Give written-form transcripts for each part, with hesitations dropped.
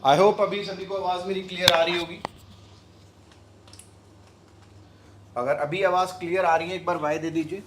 I hope अभी सभी को आवाज मेरी क्लियर आ रही होगी। अगर अभी आवाज क्लियर आ रही है एक बार वाई दे दीजिए।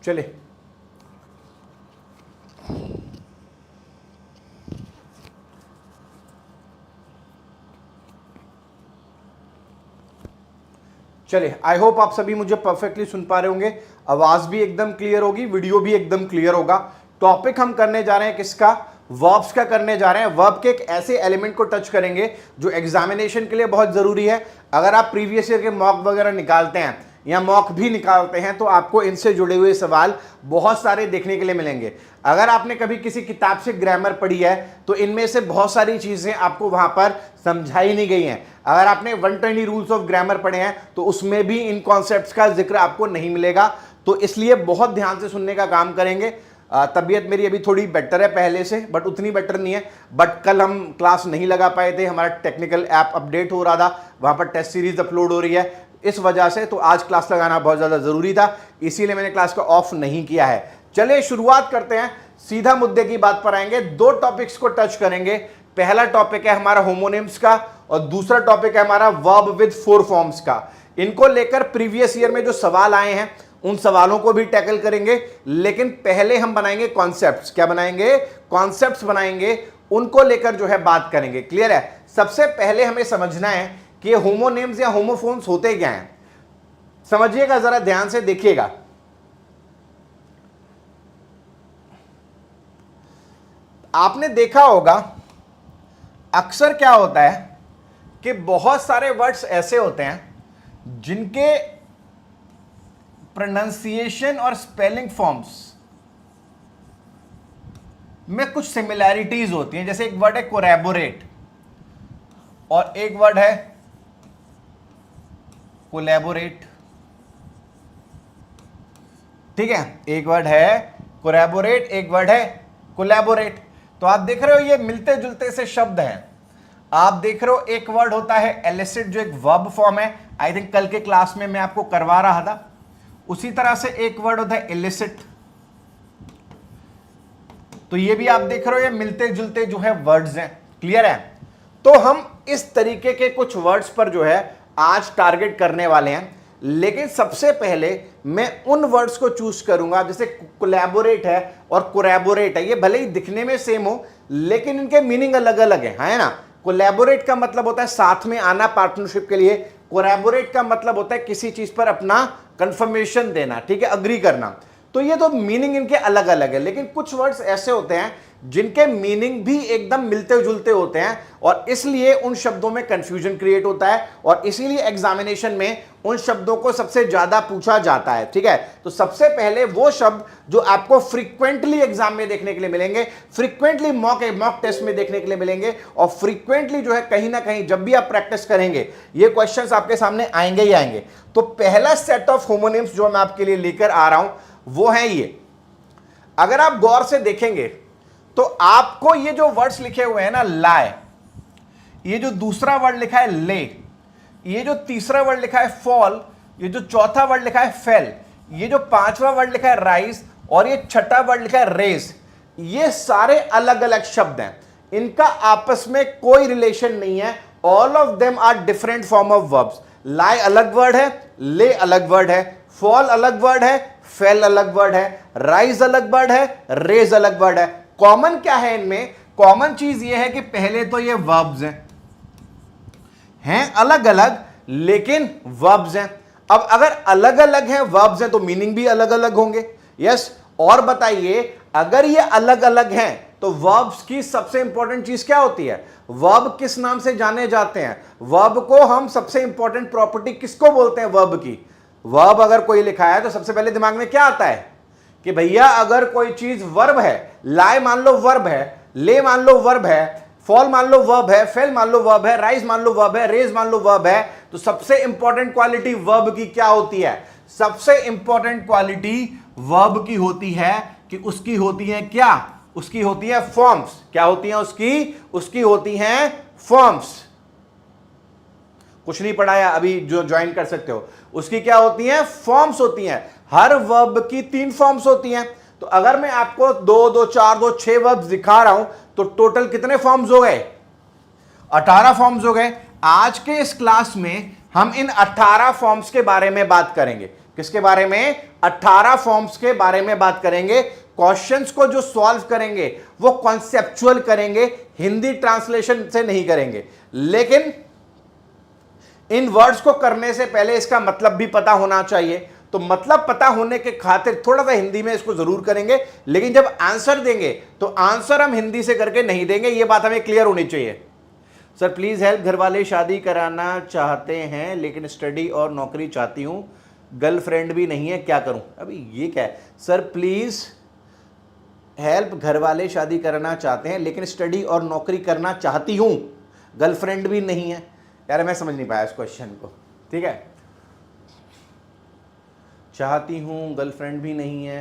चले चले आई होप आप सभी मुझे परफेक्टली सुन पा रहे होंगे। आवाज भी एकदम क्लियर होगी, वीडियो भी एकदम क्लियर होगा। टॉपिक हम करने जा रहे हैं किसका? वर्ब्स का करने जा रहे हैं। वर्ब के एक ऐसे एलिमेंट को टच करेंगे जो एग्जामिनेशन के लिए बहुत जरूरी है। अगर आप प्रीवियस ईयर के मॉक वगैरह निकालते हैं या मॉक भी निकालते हैं तो आपको इनसे जुड़े हुए सवाल बहुत सारे देखने के लिए मिलेंगे। अगर आपने कभी किसी किताब से ग्रामर पढ़ी है तो इनमें से बहुत सारी चीजें आपको वहां पर समझाई नहीं गई हैं। अगर आपने 120 रूल्स ऑफ ग्रामर पढ़े हैं तो उसमें भी इन कॉन्सेप्ट्स का जिक्र आपको नहीं मिलेगा। तो इसलिए बहुत ध्यान से सुनने का काम करेंगे। तबीयत मेरी अभी थोड़ी बेटर है पहले से, बट उतनी बेटर नहीं है। बट कल हम क्लास नहीं लगा पाए थे, हमारा टेक्निकल ऐप अपडेट हो रहा था, वहां पर टेस्ट सीरीज अपलोड हो रही है इस वजह से। तो आज क्लास लगाना बहुत ज्यादा जरूरी था, इसीलिए मैंने क्लास को ऑफ नहीं किया है। चलिए शुरुआत करते हैं, सीधा मुद्दे की बात पर आएंगे। दो टॉपिक्स को टच करेंगे। पहला टॉपिक है हमारा होमोनिम्स का और दूसरा टॉपिक है हमारा वर्ब विद 4 फॉर्म्स का। इनको लेकर प्रीवियस ईयर में जो सवाल आए हैं उन सवालों को भी टैकल करेंगे, लेकिन पहले हम बनाएंगे कॉन्सेप्ट्स। क्या बनाएंगे? कॉन्सेप्ट्स बनाएंगे, उनको लेकर जो है बात करेंगे। क्लियर है? सबसे पहले हमें समझना है कि होमोनिम्स या होमोफोन्स होते क्या हैं। समझिएगा, जरा ध्यान से देखिएगा। आपने देखा होगा अक्सर क्या होता है कि बहुत सारे वर्ड्स ऐसे होते हैं जिनके प्रोनाउंसिएशन और स्पेलिंग फॉर्म्स में कुछ सिमिलैरिटीज होती हैं। जैसे एक वर्ड है कोलैबोरेट और एक वर्ड है कोलैबोरेट। ठीक है, एक वर्ड है कोलैबोरेट, एक वर्ड है कोलैबोरेट। तो आप देख रहे हो ये मिलते जुलते से शब्द हैं। आप देख रहे हो एक वर्ड होता है एलिसिट जो एक वर्ब फॉर्म है। आई थिंक कल के क्लास में मैं आपको करवा रहा था। उसी तरह से एक वर्ड होता है इलिसिट। तो ये भी आप देख रहे हो ये मिलते जुलते जो है वर्ड्स हैं। क्लियर है? तो हम इस तरीके के कुछ वर्ड्स पर जो है आज टारगेट करने वाले हैं। लेकिन सबसे पहले मैं उन वर्ड्स को चूज करूंगा, जैसे कोलैबोरेट है और कोलैबोरेट है। ये भले ही दिखने में सेम हो लेकिन इनके मीनिंग अलग अलग है ना। कोलैबोरेट का मतलब होता है साथ में आना, पार्टनरशिप के लिए। कोलैबोरेट का मतलब होता है किसी चीज पर अपना कंफर्मेशन देना, ठीक है, अग्री करना। तो ये तो मीनिंग इनके अलग अलग है। लेकिन कुछ वर्ड्स ऐसे होते हैं जिनके मीनिंग भी एकदम मिलते जुलते होते हैं और इसलिए उन शब्दों में कंफ्यूजन क्रिएट होता है और इसीलिए एग्जामिनेशन में उन शब्दों को सबसे ज्यादा पूछा जाता है। ठीक है, तो सबसे पहले वो शब्द जो आपको फ्रीक्वेंटली एग्जाम में देखने के लिए मिलेंगे, फ्रीक्वेंटली मॉक टेस्ट में देखने के लिए मिलेंगे और फ्रीक्वेंटली जो है कहीं ना कहीं जब भी आप प्रैक्टिस करेंगे ये क्वेश्चंस आपके सामने आएंगे ही आएंगे। तो पहला सेट ऑफ होमोनिम्स जो मैं आपके लिए लेकर आ रहा हूं वो है ये। अगर आप गौर से देखेंगे तो आपको ये जो वर्ड्स लिखे हुए हैं ना, लाए, ये जो दूसरा वर्ड लिखा है ले, ये जो तीसरा वर्ड लिखा है फॉल, ये जो चौथा वर्ड लिखा है फेल, ये जो पांचवा वर्ड लिखा है राइज और ये छठा वर्ड लिखा है रेज, ये सारे अलग अलग शब्द हैं। इनका आपस में कोई रिलेशन नहीं है। All of them are different form of verbs. Lie अलग वर्ड है, ले अलग वर्ड है, फॉल अलग वर्ड है, फेल अलग वर्ड है, राइज अलग वर्ड है, रेज अलग वर्ड है। कॉमन क्या है इनमें? कॉमन चीज यह है कि पहले तो ये वर्ब्स हैं अलग अलग, लेकिन वर्ब्स हैं। अब अगर अलग अलग हैं, वर्ब्स हैं, तो मीनिंग भी अलग अलग होंगे। यस, और बताइए, अगर ये अलग अलग हैं तो वर्ब्स की सबसे इंपॉर्टेंट चीज क्या होती है? वर्ब किस नाम से जाने जाते हैं? वर्ब को हम सबसे इंपॉर्टेंट प्रॉपर्टी किसको बोलते हैं? वर्ब की। वर्ब अगर कोई लिखा है तो सबसे पहले दिमाग में क्या आता है कि भैया अगर कोई चीज वर्ब है, लाई मान लो वर्ब है, ले मान लो वर्ब है, फॉल मान लो वर्ब है, फेल मान लो वर्ब है, राइज मान लो वर्ब है, रेज मान लो वर्ब है, तो सबसे इंपॉर्टेंट क्वालिटी वर्ब की क्या होती है? सबसे इंपॉर्टेंट क्वालिटी वर्ब की होती है कि उसकी होती है क्या? उसकी होती है फॉर्म्स। क्या होती है उसकी होती हैं फॉर्म्स। कुछ नहीं पढ़ाया अभी, जो ज्वाइन कर सकते हो। उसकी क्या होती हैं? फॉर्म्स होती हैं। हर वर्ब की 3 फॉर्म्स होती हैं। तो अगर मैं आपको 2 2 4 2 6 वर्ब्स दिखा रहा हूं तो टोटल कितने फॉर्म्स हो गए? 18 फॉर्म्स हो गए। आज के इस क्लास में हम इन 18 फॉर्म्स के बारे में बात करेंगे। किसके बारे में? 18 फॉर्म्स के बारे में बात करेंगे। क्वेश्चंस को जो सॉल्व करेंगे वो कॉन्सेप्चुअल करेंगे, हिंदी ट्रांसलेशन से नहीं करेंगे। लेकिन इन वर्ड्स को करने से पहले इसका मतलब भी पता होना चाहिए। तो मतलब पता होने के खातिर थोड़ा सा हिंदी में इसको जरूर करेंगे, लेकिन जब आंसर देंगे तो आंसर हम हिंदी से करके नहीं देंगे, यह बात हमें क्लियर होनी चाहिए। सर प्लीज हेल्प, घर वाले शादी कराना चाहते हैं लेकिन स्टडी और नौकरी चाहती हूं, गर्लफ्रेंड भी नहीं है, क्या करूं? अभी ये क्या है? सर प्लीज हेल्प, घर वाले शादी करना चाहते हैं लेकिन स्टडी और नौकरी करना चाहती हूं, गर्लफ्रेंड भी नहीं है। यार मैं समझ नहीं पाया इस क्वेश्चन को। ठीक है, चाहती हूं, गर्लफ्रेंड भी नहीं है,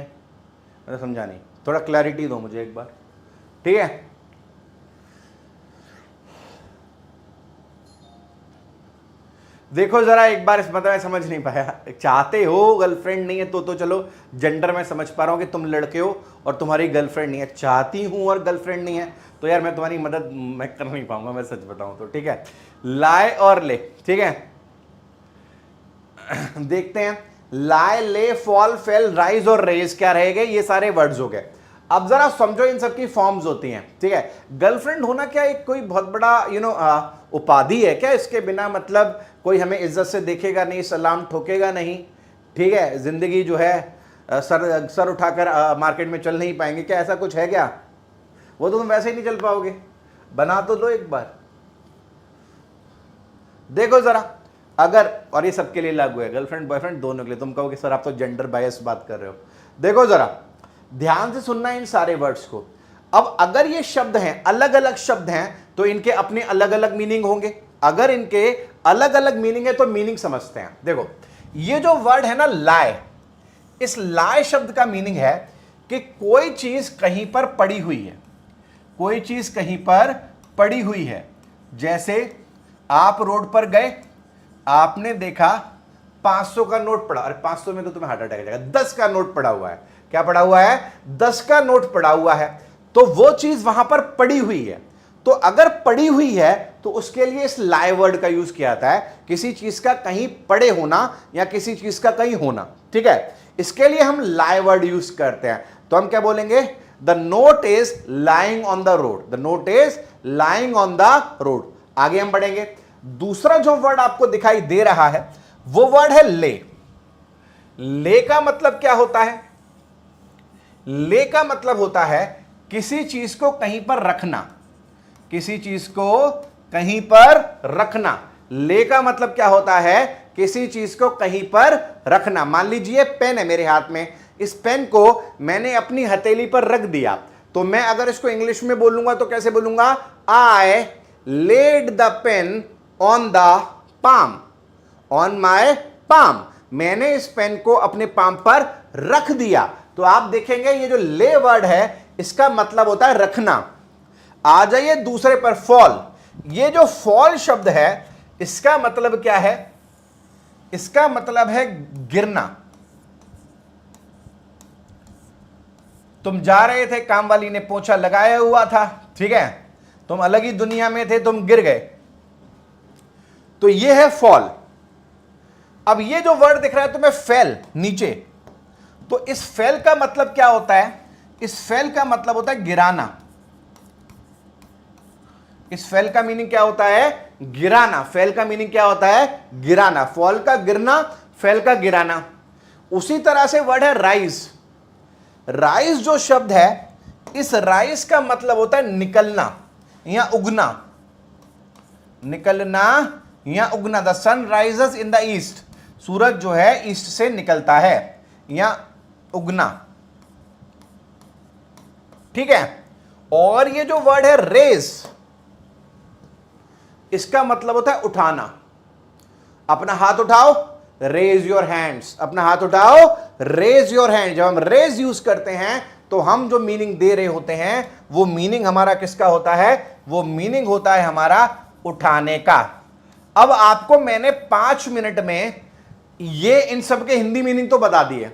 मैं तो समझा नहीं, थोड़ा क्लैरिटी दो मुझे एक बार। ठीक है, देखो जरा एक बार, इस मतलब मैं समझ नहीं पाया। चाहते हो, गर्लफ्रेंड नहीं है, तो चलो जेंडर में समझ पा रहा हूं कि तुम लड़के हो और तुम्हारी गर्लफ्रेंड नहीं है। चाहती हूं और गर्लफ्रेंड नहीं है तो यार मैं तुम्हारी मदद मैं कर नहीं पाऊंगा, मैं सच बताऊं तो। ठीक है, लाए और ले। ठीक है, देखते हैं। लाए, ले, फॉल, फेल, राइज और रेज क्या रहेंगे? ये सारे वर्ड्स हो गए। अब जरा समझो इन सबकी फॉर्म्स होती हैं। ठीक है, गर्लफ्रेंड होना क्या एक कोई बहुत बड़ा उपाधि है क्या? इसके बिना मतलब कोई हमें इज्जत से देखेगा नहीं, सलाम ठोकेगा नहीं। ठीक है, जिंदगी जो है सर उठाकर मार्केट में चल नहीं पाएंगे क्या? ऐसा कुछ है क्या? वो तो तुम वैसे ही नहीं चल पाओगे। बना तो लो एक बार, देखो जरा। अगर, और ये सबके लिए लागू है, गर्लफ्रेंड बॉयफ्रेंड दोनों के लिए। तुम कहोगे सर आप तो जेंडर बायस बात कर रहे हो। देखो जरा ध्यान से सुनना इन सारे वर्ड्स को। अब अगर ये शब्द हैं, अलग अलग शब्द हैं, तो इनके अपने अलग अलग मीनिंग होंगे। अगर इनके अलग अलग मीनिंग है तो मीनिंग समझते हैं। देखो ये जो वर्ड है ना लाए, इस लाए शब्द का मीनिंग है कि कोई चीज कहीं पर पड़ी हुई है। कोई चीज कहीं पर पड़ी हुई है। जैसे आप रोड पर गए, आपने देखा 500 का नोट पड़ा। अरे 500 में तो तुम्हें हार्ट अटैक आ जाएगा। 10 का नोट पड़ा हुआ है। क्या पड़ा हुआ है? 10 का नोट पड़ा हुआ है। तो वो चीज वहां पर पड़ी हुई है। तो अगर पड़ी हुई है तो उसके लिए इस लाई वर्ड का यूज किया जाता है, किसी चीज का कहीं पड़े होना या किसी चीज का कहीं होना। ठीक है, इसके लिए हम लाई वर्ड यूज करते हैं। तो हम क्या बोलेंगे? The note is lying on the road. The note is lying on the road. आगे हम बढ़ेंगे। दूसरा जो वर्ड आपको दिखाई दे रहा है वो वर्ड है ले। ले का मतलब क्या होता है? ले का मतलब होता है किसी चीज को कहीं पर रखना। किसी चीज को कहीं पर रखना। ले का मतलब क्या होता है? किसी चीज को कहीं पर रखना। मान लीजिए पेन है मेरे हाथ में, इस पेन को मैंने अपनी हथेली पर रख दिया, तो मैं अगर इसको इंग्लिश में बोलूंगा तो कैसे बोलूंगा? I laid the pen on the palm, on my palm. मैंने इस पेन को अपने पाम पर रख दिया। तो आप देखेंगे ये जो ले वर्ड है इसका मतलब होता है रखना। आ जाइए दूसरे पर, फॉल। ये जो फॉल शब्द है इसका मतलब क्या है? इसका मतलब है गिरना। तुम जा रहे थे, काम वाली ने पोछा लगाया हुआ था, ठीक है, तुम अलग ही दुनिया में थे, तुम गिर गए, तो ये है फॉल। अब ये जो वर्ड दिख रहा है तुम्हें फेल, नीचे, तो इस फेल का मतलब क्या होता है? इस फेल का मतलब होता है गिराना। इस फेल का मीनिंग क्या होता है? गिराना। फेल का मीनिंग क्या होता है? गिराना। फॉल का गिरना, फेल का गिराना। उसी तरह से वर्ड है राइज। राइज जो शब्द है इस राइज का मतलब होता है निकलना या उगना, निकलना या उगना। The sun rises in the east, सूरज जो है ईस्ट से निकलता है या उगना, ठीक है। और ये जो वर्ड है रेज, इसका मतलब होता है उठाना। अपना हाथ उठाओ, रेज योर हैंड्स, अपना हाथ उठाओ, रेज योर हैंड। जब हम रेज यूज करते हैं तो हम जो मीनिंग दे रहे होते हैं वो मीनिंग हमारा किसका होता है? वो मीनिंग होता है हमारा उठाने का। अब आपको मैंने 5 मिनट में ये इन सब के हिंदी मीनिंग तो बता दिए,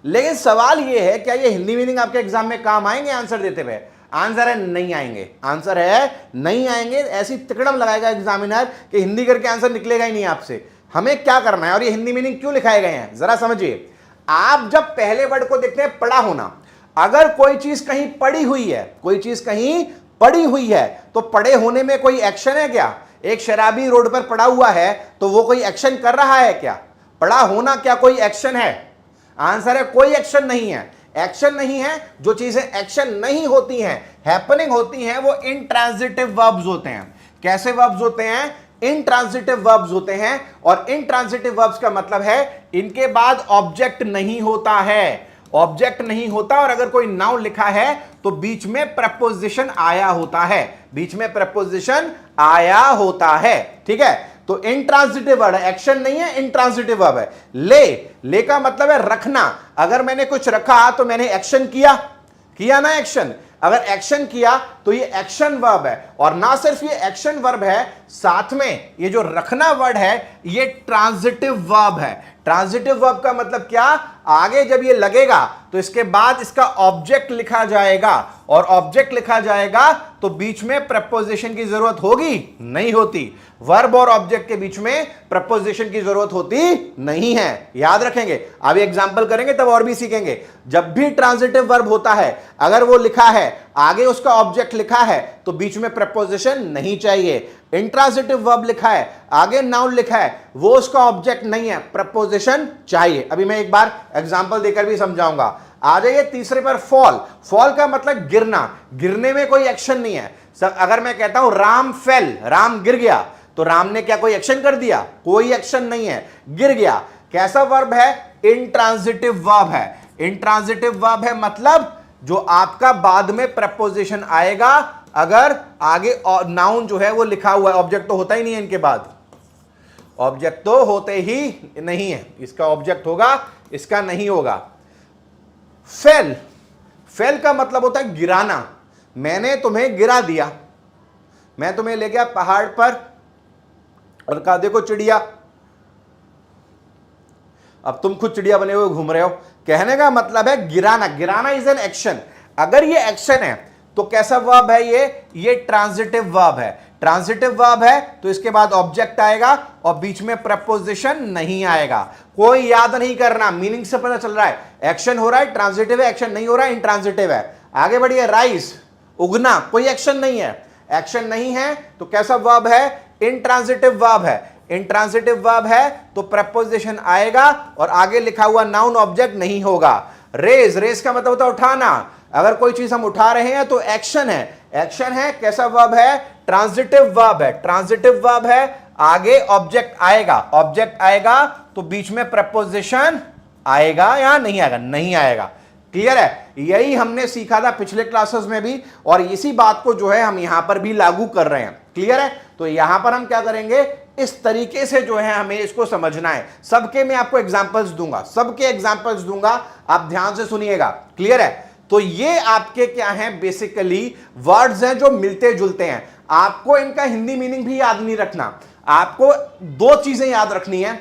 लेकिन सवाल ये है क्या ये हिंदी मीनिंग आपके एग्जाम में काम आएंगे आंसर देते हुए? आंसर है नहीं आएंगे, आंसर है नहीं आएंगे। ऐसी तिकड़म लगाएगा एग्जामिनर कि हिंदी करके आंसर निकलेगा ही नहीं आपसे। हमें क्या करना है और ये हिंदी मीनिंग क्यों लिखाए गए हैं जरा समझिए। आप जब पहले वर्ड को देखते हैं पड़ा होना, अगर कोई चीज कहीं पड़ी हुई है, कोई चीज कहीं पड़ी हुई है तो पड़े होने में कोई एक्शन है क्या? एक शराबी रोड पर पड़ा हुआ है तो वो कोई एक्शन कर रहा है क्या? पड़ा होना क्या कोई एक्शन है? आंसर है कोई एक्शन नहीं है। एक्शन नहीं है। जो चीजें एक्शन नहीं होती हैं, हैपनिंग होती हैं, वो इंट्रांजिटिव वर्ब्स होते हैं। कैसे वर्ब्स होते हैं? इंट्रांजिटिव वर्ब्स होते हैं। और इंट्रांजिटिव वर्ब्स का मतलब है इनके बाद ऑब्जेक्ट नहीं होता है, ऑब्जेक्ट नहीं होता। और अगर कोई नाउन लिखा है तो बीच में प्रपोजिशन आया होता है, बीच में प्रपोजिशन आया होता है, ठीक है। तो इंट्रांजिटिव वर्ड है, एक्शन नहीं है, इंट्रांजिटिव वर्ब है। ले का मतलब है रखना। अगर मैंने कुछ रखा तो मैंने एक्शन किया ना एक्शन। अगर एक्शन किया तो ये एक्शन वर्ब है। और ना सिर्फ ये एक्शन वर्ब है, साथ में ये जो रखना वर्ड है ये ट्रांजिटिव वर्ब है। ट्रांजिटिव वर्ब का मतलब क्या? आगे जब ये लगेगा तो इसके बाद इसका ऑब्जेक्ट लिखा जाएगा, और ऑब्जेक्ट लिखा जाएगा तो बीच में प्रपोजिशन की जरूरत होगी? नहीं होती। वर्ब और ऑब्जेक्ट के बीच में प्रपोजिशन की जरूरत होती नहीं है, याद रखेंगे। अभी एग्जांपल करेंगे तब और भी सीखेंगे। जब भी ट्रांजिटिव वर्ब होता है, अगर वो लिखा है, आगे उसका ऑब्जेक्ट लिखा है तो बीच में प्रपोजिशन नहीं चाहिए। इंट्रांजिटिव वर्ब लिखा है, आगे नाउन लिखा है, वो उसका ऑब्जेक्ट नहीं है, प्रपोजिशन चाहिए। अभी मैं एक बार एग्जांपल देकर भी समझाऊंगा। आ जाइए तीसरे पर, फॉल। फॉल का मतलब गिरना। गिरने में कोई एक्शन नहीं है। अगर मैं कहता हूं राम फेल, राम गिर गया, तो राम ने क्या कोई एक्शन कर दिया? कोई एक्शन नहीं है, गिर गया। कैसा वर्ब है? इंट्रांजिटिव वर्ब है। इंट्रांजिटिव वर्ब है मतलब जो आपका बाद में प्रपोजिशन आएगा अगर आगे नाउन जो है वो लिखा हुआ है। ऑब्जेक्ट तो होता ही नहीं है इनके बाद, ऑब्जेक्ट तो होते ही नहीं है। इसका ऑब्जेक्ट होगा, इसका नहीं होगा। फेल, फेल का मतलब होता है गिराना। मैंने तुम्हें गिरा दिया, मैं तुम्हें ले गया पहाड़ पर और कहा देखो चिड़िया, अब तुम खुद चिड़िया बने हुए घूम रहे हो। कहने का मतलब है गिराना। गिराना इज एन एक्शन। अगर ये एक्शन है तो कैसा वर्ब है ये ट्रांजिटिव वर्ब है। ट्रांजिटिव वर्ब है तो इसके बाद ऑब्जेक्ट आएगा और बीच में प्रपोजिशन नहीं आएगा। कोई याद नहीं करना, मीनिंग से पता चल रहा है। एक्शन हो रहा है, ट्रांजिटिव है, एक्शन नहीं हो रहा है, इंट्रांजिटिव है। आगे बढ़िए, राइज, उगना, कोई एक्शन नहीं है। एक्शन नहीं है तो कैसा वर्ब है? इंट्रांजिटिव वर्ब है। इंट्रांजिटिव वर्ब है तो प्रपोजिशन आएगा और आगे लिखा हुआ नाउन ऑब्जेक्ट नहीं होगा। रेज, रेज का मतलब होता है उठाना। अगर कोई चीज हम उठा रहे हैं तो एक्शन है, एक्शन है। कैसा वर्ब है? ट्रांजिटिव वर्ब है। ट्रांजिटिव वर्ब है, आगे ऑब्जेक्ट आएगा, ऑब्जेक्ट आएगा तो बीच में प्रपोजिशन आएगा या नहीं आएगा? नहीं आएगा। क्लियर है? यही हमने सीखा था पिछले क्लासेस में भी और इसी बात को जो है हम यहां पर भी लागू कर रहे हैं। क्लियर है? तो यहां पर हम क्या करेंगे, इस तरीके से जो है हमें इसको समझना है। सबके मैं आपको एग्जांपल्स दूंगा, सबके एग्जांपल्स दूंगा, आप ध्यान से सुनिएगा। क्लियर है? तो ये आपके क्या हैं, बेसिकली वर्ड्स हैं जो मिलते जुलते हैं। आपको इनका हिंदी मीनिंग भी याद नहीं रखना, आपको दो चीजें याद रखनी है।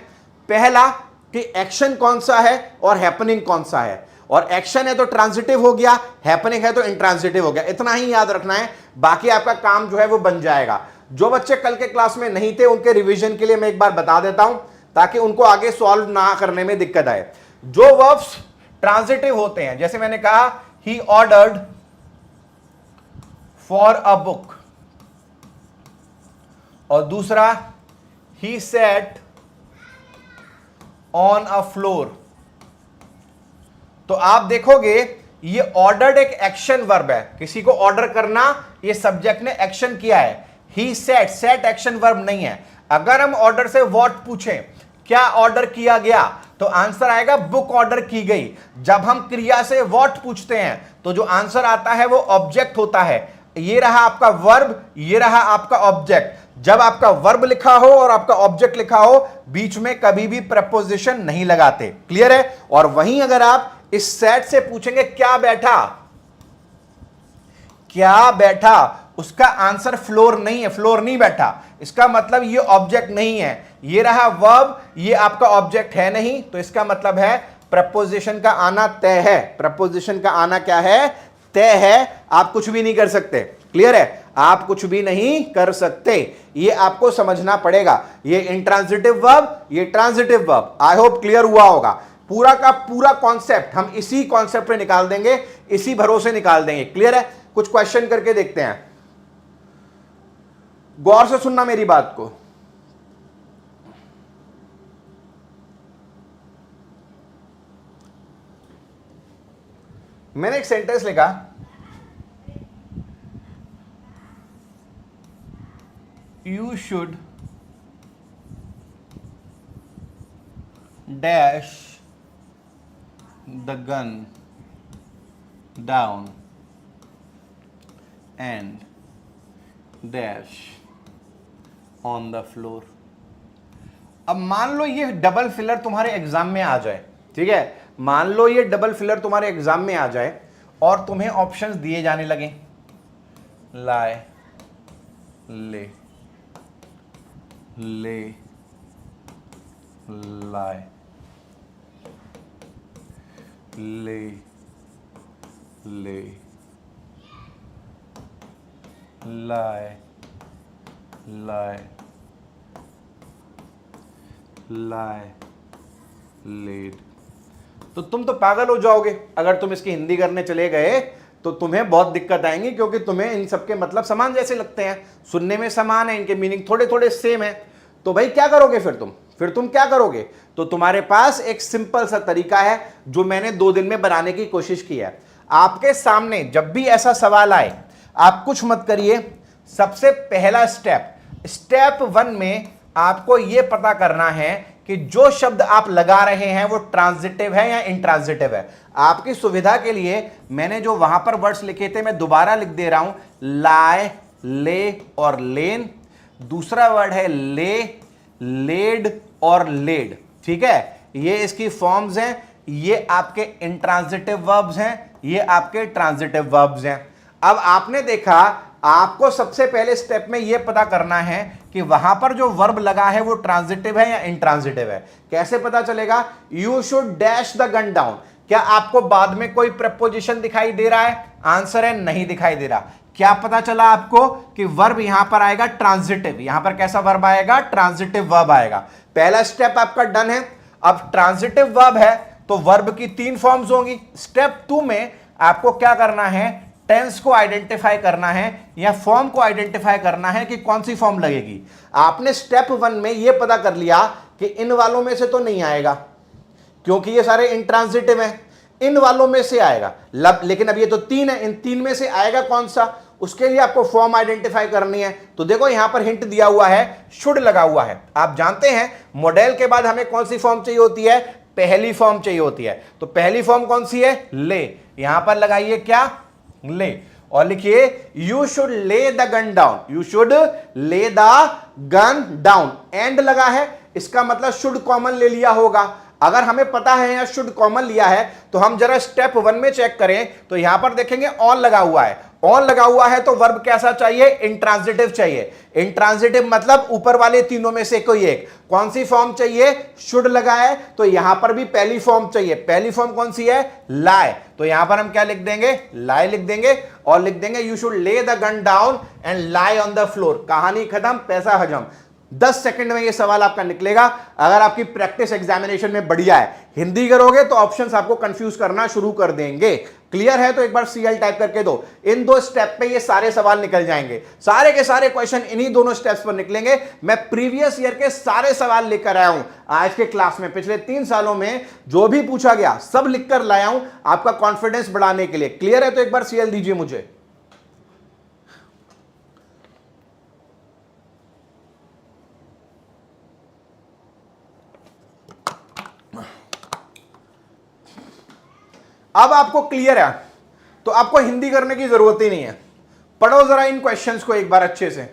पहला कि एक्शन कौन सा है और हैपनिंग कौन सा है। और एक्शन है तो ट्रांजिटिव हो गया, हैपनिंग है तो इंट्रांजिटिव हो गया। इतना ही याद रखना है, बाकी आपका काम जो है वो बन जाएगा। जो बच्चे कल के क्लास में नहीं थे उनके रिवीजन के लिए मैं एक बार बता देता हूं ताकि उनको आगे सॉल्व ना करने में दिक्कत आए। जो वर्ब्स ट्रांजिटिव होते हैं, जैसे मैंने कहा he ordered for a book, और दूसरा ही सेट ऑन अ फ्लोर, तो आप देखोगे ये ऑर्डर्ड एक एक्शन वर्ब है, किसी को ऑर्डर करना, ये सब्जेक्ट ने एक्शन किया है। ही सेट, सेट एक्शन वर्ब नहीं है। अगर हम ऑर्डर से व्हाट पूछें, क्या ऑर्डर किया गया, तो आंसर आएगा बुक ऑर्डर की गई। जब हम क्रिया से व्हाट पूछते हैं तो जो आंसर आता है वो ऑब्जेक्ट होता है। ये रहा आपका वर्ब, ये रहा आपका ऑब्जेक्ट। जब आपका वर्ब लिखा हो और आपका ऑब्जेक्ट लिखा हो, बीच में कभी भी प्रपोजिशन नहीं लगाते। क्लियर है? और वहीं अगर आप इस सेट से पूछेंगे क्या बैठा, क्या बैठा, उसका आंसर फ्लोर नहीं है, फ्लोर नहीं बैठा। इसका मतलब ये ऑब्जेक्ट नहीं है। ये रहा वर्ब, ये आपका ऑब्जेक्ट है नहीं, तो इसका मतलब है प्रपोजिशन का आना तय है। प्रपोजिशन का आना क्या है? तय है। आप कुछ भी नहीं कर सकते। क्लियर है? आप कुछ भी नहीं कर सकते, ये आपको समझना पड़ेगा। ये इंट्रांजिटिव वर्ब, ये transitive verb. I hope clear हुआ होगा। पूरा का पूरा कॉन्सेप्ट हम इसी कॉन्सेप्ट पे निकाल देंगे, इसी भरोसे निकाल देंगे। क्लियर है? कुछ क्वेश्चन करके देखते हैं, गौर से सुनना मेरी बात को। मैंने एक सेंटेंस लिखा, you should dash the gun down and dash on the floor. अब मान लो ये डबल फिलर तुम्हारे एग्जाम में आ जाए, ठीक है? मान लो ये डबल फिलर तुम्हारे एग्जाम में आ जाए और तुम्हें ऑप्शंस दिए जाने लगे, लाए, ले, ले, लाए, ले, ले, लाए, लाए, लाए, लेड। तो तुम तो पागल हो जाओगे अगर तुम इसकी हिंदी करने चले गए, तो तुम्हें बहुत दिक्कत आएंगी, क्योंकि तुम्हें इन सबके मतलब समान जैसे लगते हैं, सुनने में समान है, इनके मीनिंग थोड़े थोड़े सेम है। तो भाई क्या करोगे फिर तुम क्या करोगे? तो तुम्हारे पास एक सिंपल सा तरीका है जो मैंने 2 दिन में बनाने की कोशिश की है। आपके सामने जब भी ऐसा सवाल आए, आप कुछ मत करिए। सबसे पहला स्टेप 1 में आपको यह पता करना है कि जो शब्द आप लगा रहे हैं वो ट्रांजिटिव है या इंट्रांजिटिव है। आपकी सुविधा के लिए मैंने जो वहां पर वर्ड्स लिखे थे मैं दोबारा लिख दे रहा हूं, लाए, ले और लेन। दूसरा वर्ड है ले, लेड और लेड। ठीक है, ये इसकी फॉर्म्स हैं, ये आपके इंट्रांजिटिव वर्ब्स हैं, ये आपके ट्रांजिटिव वर्ब्स हैं। अब आपने देखा, आपको सबसे पहले स्टेप में यह पता करना है कि वहां पर जो वर्ब लगा है वो ट्रांजिटिव है या इंट्रांजिटिव है। कैसे पता चलेगा? You should dash the gun down. क्या आपको बाद में कोई प्रपोजिशन दिखाई दे रहा है? आंसर है नहीं दिखाई दे रहा। क्या पता चला आपको कि वर्ब यहां पर आएगा ट्रांजिटिव। यहां पर कैसा वर्ब आएगा? ट्रांजिटिव वर्ब आएगा। पहला स्टेप आपका डन है। अब ट्रांजिटिव वर्ब है तो वर्ब की 3 फॉर्म्स होंगी। स्टेप 2 में आपको क्या करना है? टेंस को आइडेंटिफाई करना है या फॉर्म को आइडेंटिफाई करना है कि कौन सी फॉर्म लगेगी। आपने स्टेप 1 में यह पता कर लिया कि इन वालों में से तो नहीं आएगा क्योंकि ये सारे इंट्रांजिटिव हैं, इन वालों में से आएगा। लेकिन अब ये तो 3 है, इन 3 में से आएगा कौन सा? उसके लिए आपको फॉर्म आइडेंटिफाई करनी है। तो देखो यहां पर हिंट दिया हुआ है, शुड लगा हुआ है। आप जानते हैं मॉडल के बाद हमें कौन सी फॉर्म चाहिए होती है? पहली फॉर्म चाहिए होती है। तो पहली फॉर्म कौन सी है? ले। यहां पर लगाइए क्या? ले, और लिखिए यू शुड ले the gun down. You should ले द गन डाउन। एंड लगा है, इसका मतलब शुड कॉमन ले लिया होगा। अगर हमें पता है यहां शुड कॉमन लिया है तो हम जरा स्टेप 1 में चेक करें तो यहां पर देखेंगे ऑन लगा हुआ है। ऑन लगा हुआ है तो वर्ब कैसा चाहिए? इंट्रांजिटिव चाहिए। इंट्रांजिटिव मतलब ऊपर वाले तीनों में से कोई एक। कौन सी फॉर्म चाहिए? शुड लगा है तो यहां पर भी पहली फॉर्म चाहिए। पहली फॉर्म कौन सी है? लाए। तो यहां पर हम क्या लिख देंगे? लाए लिख देंगे और लिख देंगे यू शुड ले the gun down and lie on the floor. कहानी खत्म, पैसा हजम। 10 सेकंड में ये सवाल आपका निकलेगा। अगर आपकी प्रैक्टिस एग्जामिनेशन में बढ़िया है, हिंदी करोगे तो ऑप्शंस आपको कंफ्यूज करना शुरू कर देंगे। क्लियर है? तो एक बार सीएल टाइप करके दो। इन दो स्टेप पे ये सारे सवाल निकल जाएंगे, सारे के सारे क्वेश्चन इन्हीं दोनों स्टेप्स पर निकलेंगे। मैं प्रीवियस ईयर के सारे सवाल लेकर आया हूं आज के क्लास में। पिछले 3 सालों में जो भी पूछा गया सब लिखकर लाया हूं आपका कॉन्फिडेंस बढ़ाने के लिए। क्लियर है? तो एक बार सीएल दीजिए मुझे। अब आपको क्लियर है तो आपको हिंदी करने की जरूरत ही नहीं है। पढ़ो जरा इन क्वेश्चंस को एक बार अच्छे से।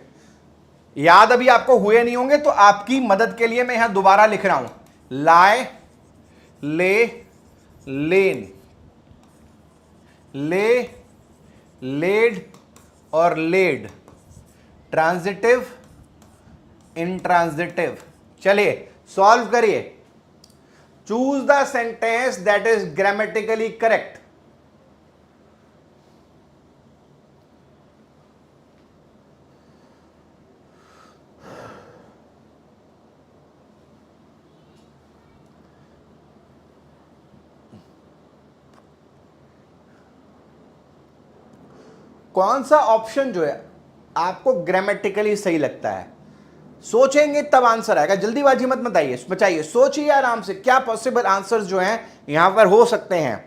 याद अभी आपको हुए नहीं होंगे तो आपकी मदद के लिए मैं यहां दोबारा लिख रहा हूं। लाए, ले, लेन, ले, लेड और लेड, ट्रांजिटिव, इंट्रांजिटिव। चलिए सॉल्व करिए। Choose the sentence that is grammatically correct. कौन सा ऑप्शन जो है आपको ग्रामेटिकली सही लगता है? सोचेंगे तब आंसर आएगा। जल्दीबाजी मत बताइए, बचाइए, सोचिए आराम से क्या पॉसिबल आंसर्स जो हैं यहां पर हो सकते हैं।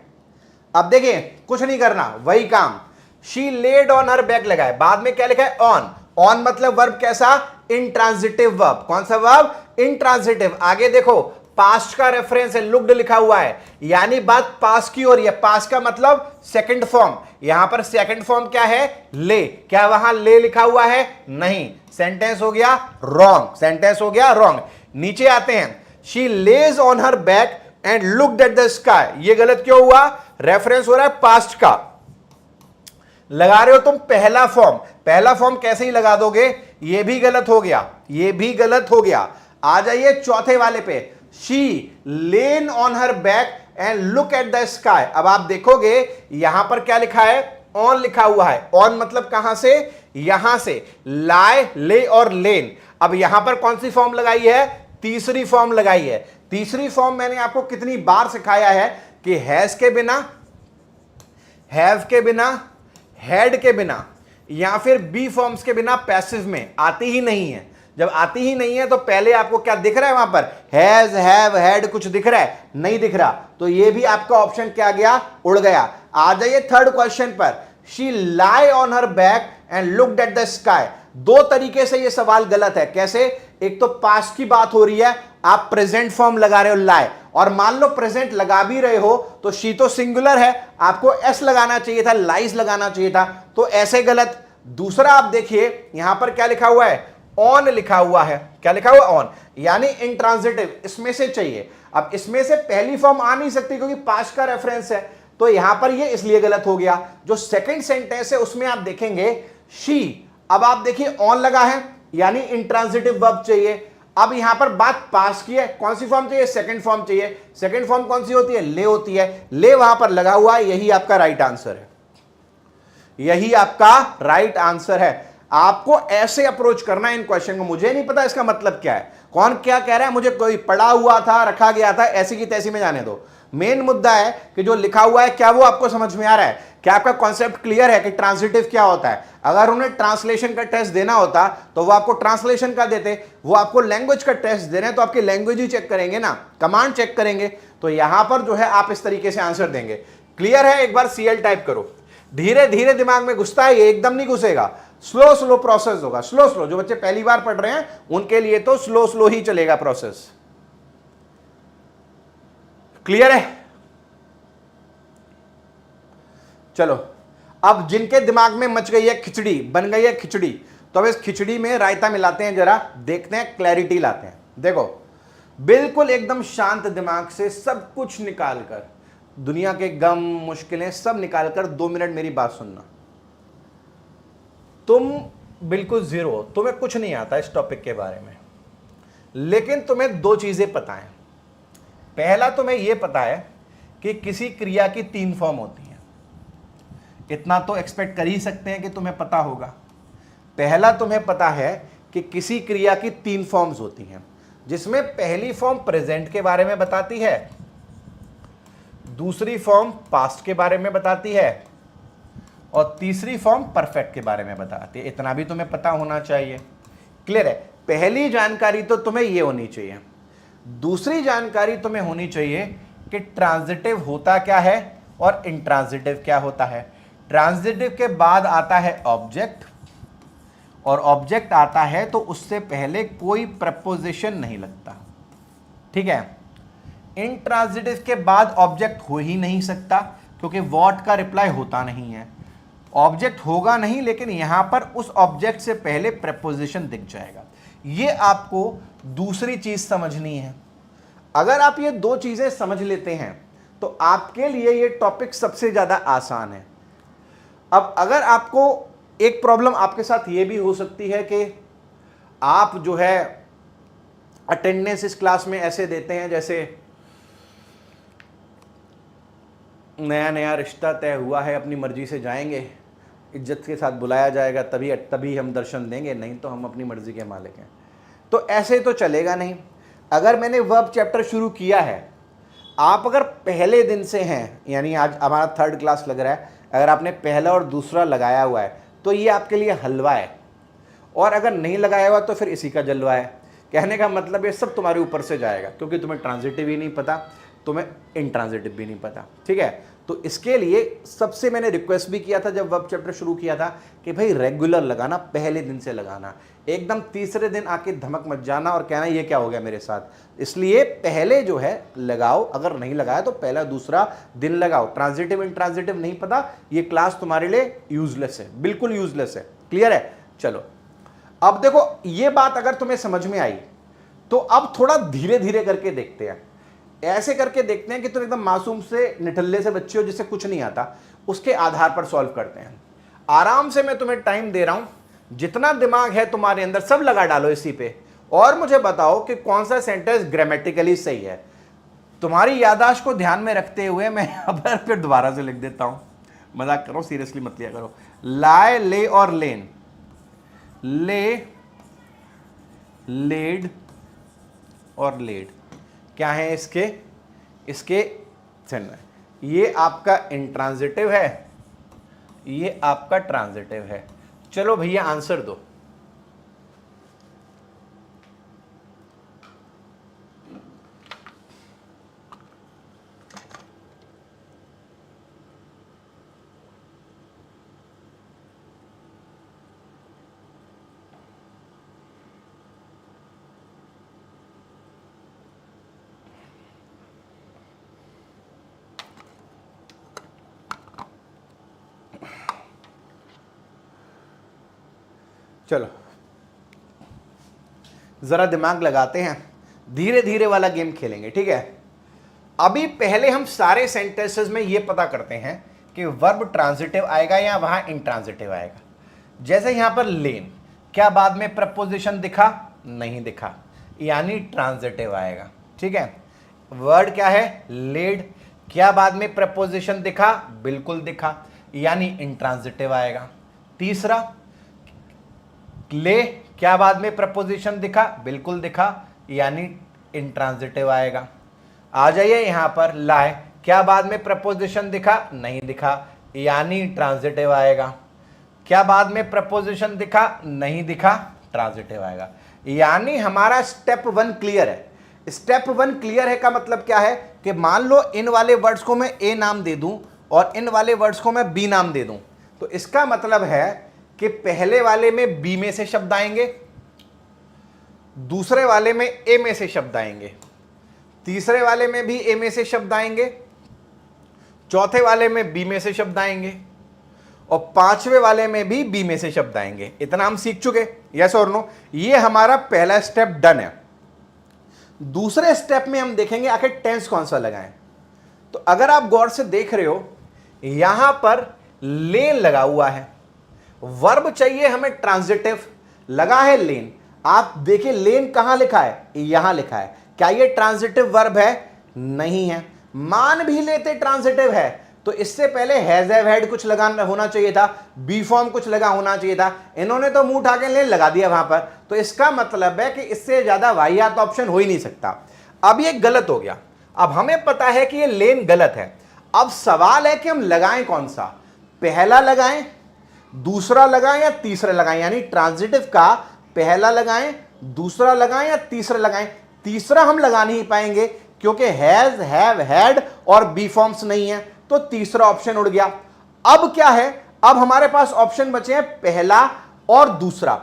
अब देखिए कुछ नहीं करना, वही काम। She laid on her bag लगाए, बाद में क्या लिखा है? ऑन। ऑन मतलब वर्ब कैसा? Intransitive verb. कौन सा वर्ब? इंट्रांजिटिव। आगे देखो पास्ट का रेफरेंस है, लुक्ड लिखा हुआ है, यानी बात पास्ट की हो रही है। पास्ट का मतलब सेकंड फॉर्म। यहां पर सेकंड फॉर्म क्या है? ले। क्या वहां ले लिखा हुआ है? नहीं। सेंटेंस हो गया रॉन्ग, सेंटेंस हो गया रॉन्ग। नीचे आते हैं, she lays on her back and looked at the sky. ये गलत क्यों हुआ? रेफरेंस हो रहा है पास्ट का। लगा रहे हो तुम पहला फॉर्म, पहला फॉर्म कैसे ही लगा दोगे? ये भी गलत हो गया, ये भी गलत हो गया। आ जाइए चौथे वाले पे, she lane on her back and look at the sky. अब आप देखोगे यहां पर क्या लिखा है? ऑन लिखा हुआ है। ऑन मतलब कहां से? यहां से। लाए, ले और लेन। अब यहां पर कौन सी फॉर्म लगाई है? तीसरी फॉर्म लगाई है। तीसरी फॉर्म मैंने आपको कितनी बार सिखाया है कि हैज के बिना, हैव के बिना, हैड के बिना या फिर बी फॉर्म्स के बिना पैसिव में आती ही नहीं है। जब आती ही नहीं है तो पहले आपको क्या दिख रहा है? वहां पर हैज, हैव, हैड कुछ दिख रहा है? नहीं दिख रहा। तो ये भी आपका ऑप्शन क्या गया? उड़ गया। आ जाइए थर्ड क्वेश्चन पर, she lie on her back and looked at the sky. दो तरीके से ये सवाल गलत है। कैसे? एक तो पास्ट की बात हो रही है, आप प्रेजेंट फॉर्म लगा रहे हो लाई, और मान लो प्रेजेंट लगा भी रहे हो तो शी तो सिंगुलर है, आपको एस लगाना चाहिए था, लाइज लगाना चाहिए था, तो ऐसे गलत। दूसरा आप देखिए यहां पर क्या लिखा हुआ है? ऑन लिखा हुआ है। क्या लिखा हुआ? ऑन, यानी इंट्रांजिटिव। इसमें से चाहिए। अब इसमें से पहली फॉर्म आ नहीं सकती क्योंकि पास्ट का रेफरेंस है, तो यहां पर ये इसलिए गलत हो गया। जो सेकंड सेंटेंस है उसमें आप देखेंगे शी, अब आप देखिए ऑन लगा है यानी इंट्रांजिटिव वर्ब चाहिए। अब यहां पर बात पास्ट की है, कौन सी फॉर्म चाहिए? सेकंड फॉर्म चाहिए। सेकंड फॉर्म कौन सी होती है? ले होती है। ले वहां पर लगा हुआ है, यही आपका राइट आंसर है, यही आपका राइट आंसर है। आपको ऐसे अप्रोच करना है इन क्वेश्चन को। मुझे नहीं पता इसका मतलब क्या है, कौन क्या कह रहा है, मुझे कोई पढ़ा हुआ था, रखा गया था, ऐसी की तैसी में जाने दो। मेन मुद्दा है कि जो लिखा हुआ है क्या वो आपको समझ में आ रहा है? क्या आपका कॉन्सेप्ट क्लियर है कि ट्रांजिटिव क्या होता है? अगर उन्हें ट्रांसलेशन का टेस्ट देना होता तो वो आपको ट्रांसलेशन का देते, वो आपको लैंग्वेज का टेस्ट दे रहे हैं तो आपकी लैंग्वेज ही चेक करेंगे ना, कमांड चेक करेंगे। तो यहां पर जो है आप इस तरीके से आंसर देंगे। क्लियर है? एक बार सीएल टाइप करो। धीरे धीरे दिमाग में घुसता है, ये एकदम नहीं घुसेगा, स्लो स्लो प्रोसेस होगा, स्लो स्लो। जो बच्चे पहली बार पढ़ रहे हैं उनके लिए तो स्लो स्लो ही चलेगा प्रोसेस। क्लियर है? चलो अब जिनके दिमाग में मच गई है खिचड़ी, बन गई है खिचड़ी, तो अब इस खिचड़ी में रायता मिलाते हैं, जरा देखते हैं, क्लैरिटी लाते हैं। देखो बिल्कुल एकदम शांत दिमाग से सब कुछ निकालकर, दुनिया के गम मुश्किलें सब निकालकर 2 मिनट मेरी बात सुनना। तुम बिल्कुल जीरो हो, तुम्हें कुछ नहीं आता इस टॉपिक के बारे में, लेकिन तुम्हें 2 चीजें पता है। पहला तुम्हें यह पता है कि किसी क्रिया की 3 फॉर्म होती हैं। इतना तो एक्सपेक्ट कर ही सकते हैं कि तुम्हें पता होगा। पहला तुम्हें पता है कि किसी क्रिया की 3 फॉर्म्स होती हैं, जिसमें पहली फॉर्म प्रेजेंट के बारे में बताती है, दूसरी फॉर्म पास्ट के बारे में बताती है और तीसरी फॉर्म परफेक्ट के बारे में बताती है। इतना भी तुम्हें पता होना चाहिए। क्लियर है? पहली जानकारी तो तुम्हें ये होनी चाहिए। दूसरी जानकारी तुम्हें होनी चाहिए कि ट्रांजिटिव होता क्या है और इंट्रांजिटिव क्या होता है। ट्रांजिटिव के बाद आता है ऑब्जेक्ट, और ऑब्जेक्ट आता है तो उससे पहले कोई प्रपोजिशन नहीं लगता। ठीक है? इंट्रांजिटिव के बाद ऑब्जेक्ट हो ही नहीं सकता क्योंकि व्हाट का रिप्लाई होता नहीं है। ऑब्जेक्ट होगा नहीं, लेकिन यहां पर उस ऑब्जेक्ट से पहले प्रपोजिशन दिख जाएगा। ये आपको दूसरी चीज समझनी है। अगर आप ये दो चीजें समझ लेते हैं तो आपके लिए ये टॉपिक सबसे ज्यादा आसान है। अब अगर आपको एक प्रॉब्लम आपके साथ ये भी हो सकती है कि आप जो है अटेंडेंस इस क्लास में ऐसे देते हैं जैसे नया नया रिश्ता तय हुआ है, अपनी मर्जी से जाएंगे, इज्जत के साथ बुलाया जाएगा, तभी हम दर्शन देंगे, नहीं तो हम अपनी मर्जी के मालिक हैं। तो ऐसे तो चलेगा नहीं। अगर मैंने वर्ब चैप्टर शुरू किया है, आप अगर पहले दिन से हैं, यानी आज हमारा 3rd क्लास लग रहा है, अगर आपने पहला और दूसरा लगाया हुआ है तो ये आपके लिए हलवा है, और अगर नहीं लगाया हुआ तो फिर इसी का जलवा है। कहने का मतलब ये सब तुम्हारे ऊपर से जाएगा क्योंकि तुम्हें ट्रांजिटिव ही नहीं पता, तुम्हें इंट्रांजिटिव भी नहीं पता। ठीक है? तो इसके लिए सबसे मैंने रिक्वेस्ट भी किया था जब वर्ब चैप्टर शुरू किया था कि भाई रेगुलर लगाना, पहले दिन से लगाना, एकदम तीसरे दिन आके धमक मत जाना और कहना ये क्या हो गया मेरे साथ। इसलिए पहले जो है लगाओ, अगर नहीं लगाया तो पहला दूसरा दिन लगाओ। ट्रांजिटिव इंट्रांजिटिव नहीं पता, ये क्लास तुम्हारे लिए यूजलेस है, बिल्कुल यूजलेस है। क्लियर है? चलो अब देखो, ये बात अगर तुम्हें समझ में आई तो अब थोड़ा धीरे धीरे करके देखते हैं। ऐसे करके देखते हैं कि तुम एकदम मासूम से निठल्ले से बच्चे हो जिसे कुछ नहीं आता, उसके आधार पर सॉल्व करते हैं। आराम से मैं तुम्हें टाइम दे रहा हूं, जितना दिमाग है तुम्हारे अंदर सब लगा डालो इसी पे, और मुझे बताओ कि कौन सा सेंटेंस ग्रामेटिकली सही है। तुम्हारी याददाश्त को ध्यान में रखते हुए मैं अब फिर दोबारा से लिख देता हूं, मजाक करो, सीरियसली मत लिया करो। लाए, ले और लेन, ले, लेड और लेड क्या है इसके ये आपका इंट्रांजिटिव है, ये आपका ट्रांजिटिव है। चलो भैया आंसर दो। चलो जरा दिमाग लगाते हैं, धीरे धीरे वाला गेम खेलेंगे। ठीक है? अभी पहले हम सारे सेंटेंसेस में ये पता करते हैं कि वर्ब ट्रांजिटिव आएगा या वहां इंट्रांजिटिव आएगा। जैसे यहां पर लेन, क्या बाद में प्रपोजिशन दिखा? नहीं दिखा, यानी ट्रांजिटिव आएगा। ठीक है? वर्ड क्या है? लेड, क्या बाद में प्रपोजिशन दिखा? बिल्कुल दिखा, यानी इंट्रांजिटिव आएगा। तीसरा ले, क्या बाद में प्रपोजिशन दिखा? बिल्कुल दिखा, यानी इंट्रांजिटिव आएगा। आ जाइए यहां पर लाए, क्या बाद में प्रपोजिशन दिखा? नहीं दिखा, यानी ट्रांजिटिव आएगा। क्या बाद में प्रपोजिशन दिखा? नहीं दिखा, ट्रांजिटिव आएगा। यानी हमारा स्टेप 1 क्लियर है। स्टेप 1 क्लियर है का मतलब क्या है कि मान लो इन वाले वर्ड्स को मैं ए नाम दे दूं और इन वाले वर्ड्स को मैं बी नाम दे दूं, तो इसका मतलब है कि पहले वाले में बी में से शब्द आएंगे, दूसरे वाले में ए में से शब्द आएंगे, तीसरे वाले में भी ए में से शब्द आएंगे, चौथे वाले में बी में से शब्द आएंगे, और पांचवें वाले में भी बी में से शब्द आएंगे। इतना हम सीख चुके, यस और नो। ये हमारा पहला स्टेप डन है। दूसरे स्टेप में हम देखेंगे आखिर टेंस कौन सा लगाएं। तो अगर आप गौर से देख रहे हो, यहां पर लेन लगा हुआ है, वर्ब चाहिए हमें ट्रांजिटिव, लगा है लेन। आप देखिए लेन कहां लिखा है? यहां लिखा है। क्या ये ट्रांजिटिव वर्ब है? नहीं है। मान भी लेते ट्रांजिटिव है तो इससे पहले हैज हैव हैड कुछ लगा होना चाहिए था, बी फॉर्म कुछ लगा होना चाहिए था। इन्होंने तो मुंह उठा के लेन लगा दिया वहां पर, तो इसका मतलब है कि इससे ज्यादा वाहियात ऑप्शन हो ही नहीं सकता। अब ये गलत हो गया। अब हमें पता है कि ये लेन गलत है। अब सवाल है कि हम लगाएं कौन सा, पहला लगाएं, दूसरा लगाएं या तीसरा लगाएं, यानी ट्रांजिटिव का पहला लगाएं, दूसरा लगाएं या तीसरा लगाएं। तीसरा हम लगा नहीं पाएंगे क्योंकि हैज, हैव, हैड और बी फॉर्म्स नहीं है, तो तीसरा ऑप्शन उड़ गया। अब क्या है, अब हमारे पास ऑप्शन बचे हैं पहला और दूसरा।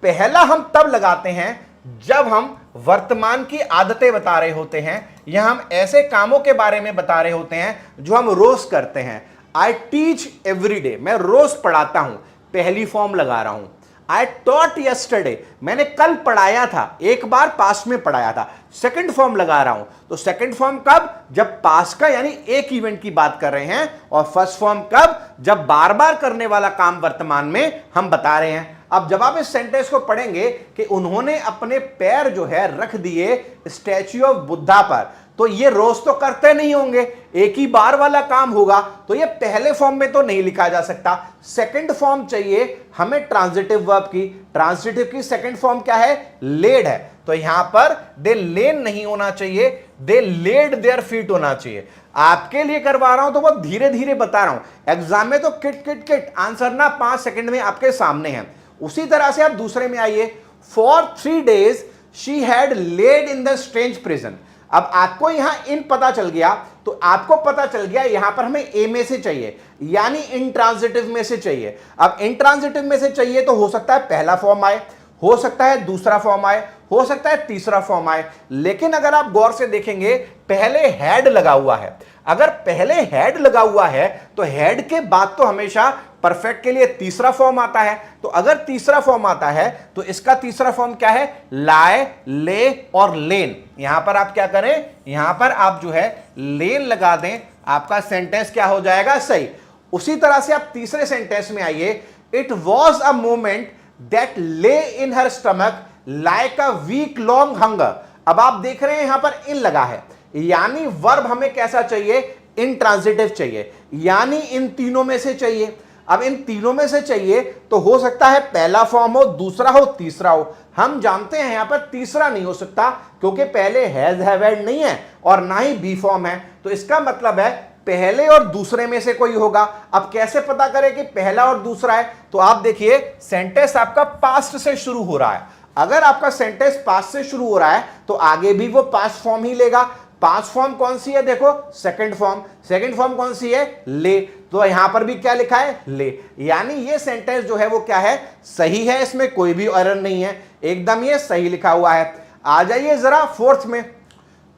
पहला हम तब लगाते हैं जब हम वर्तमान की आदतें बता रहे होते हैं या हम ऐसे कामों के बारे में बता रहे होते हैं जो हम रोज करते हैं। आई टीच एवरी डे, मैं रोज पढ़ाता हूं, पहली फॉर्म लगा रहा हूं। आई टॉट यस्टरडे, मैंने कल पढ़ाया था, एक बार पास्ट में पढ़ाया था, सेकंड फॉर्म लगा रहा हूं। तो सेकंड फॉर्म कब, जब पास्ट का यानी एक इवेंट की बात कर रहे हैं, और फर्स्ट फॉर्म कब, जब बार बार करने वाला काम वर्तमान में हम बता रहे हैं। अब जब आप इस सेंटेंस को पढ़ेंगे कि उन्होंने अपने पैर जो है रख दिए स्टैच्यू ऑफ बुद्धा पर, तो ये रोज तो करते नहीं होंगे, एक ही बार वाला काम होगा, तो ये पहले फॉर्म में तो नहीं लिखा जा सकता। सेकंड फॉर्म चाहिए हमें ट्रांजिटिव वर्ब की। ट्रांजिटिव की सेकंड फॉर्म क्या है, लेड है, तो यहां पर दे लेन नहीं होना चाहिए, दे लेड देयर फीट होना चाहिए। आपके लिए करवा रहा हूं तो बहुत धीरे धीरे बता रहा हूं, एग्जाम में तो किट किट किट आंसर ना 5 सेकंड में आपके सामने है। उसी तरह से आप दूसरे में आइए, for 3 days she had laid in the strange prison. अब आपको यहां इन पता चल गया, तो आपको पता चल गया यहां पर हमें ए में से चाहिए, यानी इंट्रांजिटिव में से चाहिए। अब इंट्रांजिटिव में से चाहिए तो हो सकता है पहला फॉर्म आए, हो सकता है दूसरा फॉर्म आए, हो सकता है तीसरा फॉर्म आए, लेकिन अगर आप गौर से देखेंगे पहले हैड लगा हुआ है। अगर पहले हैड लगा हुआ है तो हैड के बाद तो हमेशा परफेक्ट के लिए तीसरा फॉर्म आता है, तो अगर तीसरा फॉर्म आता है तो इसका तीसरा फॉर्म क्या है, लाए, ले और लेन। यहां पर आप क्या करें, यहां पर आप जो है लेन लगा दें, आपका सेंटेंस क्या हो जाएगा, सही। उसी तरह से आप तीसरे सेंटेंस में आइए, it was a moment that lay in her stomach like a week long hunger. अब आप देख रहे हैं यहां पर इन लगा है, यानी वर्ब हमें कैसा चाहिए, इंट्रांजिटिव चाहिए, यानी इन तीनों में से चाहिए। अब इन तीनों में से चाहिए तो हो सकता है पहला फॉर्म हो, दूसरा हो, तीसरा हो। हम जानते हैं यहां पर तीसरा नहीं हो सकता क्योंकि पहले हैज, हैव, हैड नहीं है और ना ही बी फॉर्म है, तो इसका मतलब है पहले और दूसरे में से कोई होगा। अब कैसे पता करें कि पहला और दूसरा है, तो आप देखिए सेंटेंस आपका पास्ट से शुरू हो रहा है। अगर आपका सेंटेंस पास्ट से शुरू हो रहा है तो आगे भी वो पास्ट फॉर्म ही लेगा। पास्ट फॉर्म कौन सी है, देखो सेकंड फॉर्म। सेकंड फॉर्म कौन सी है, ले, तो यहां पर भी क्या लिखा है, ले, यानी ये सेंटेंस जो है वो क्या है, सही है, इसमें कोई भी एरर नहीं है, एकदम ये सही लिखा हुआ है। आ जाइए जरा फोर्थ में,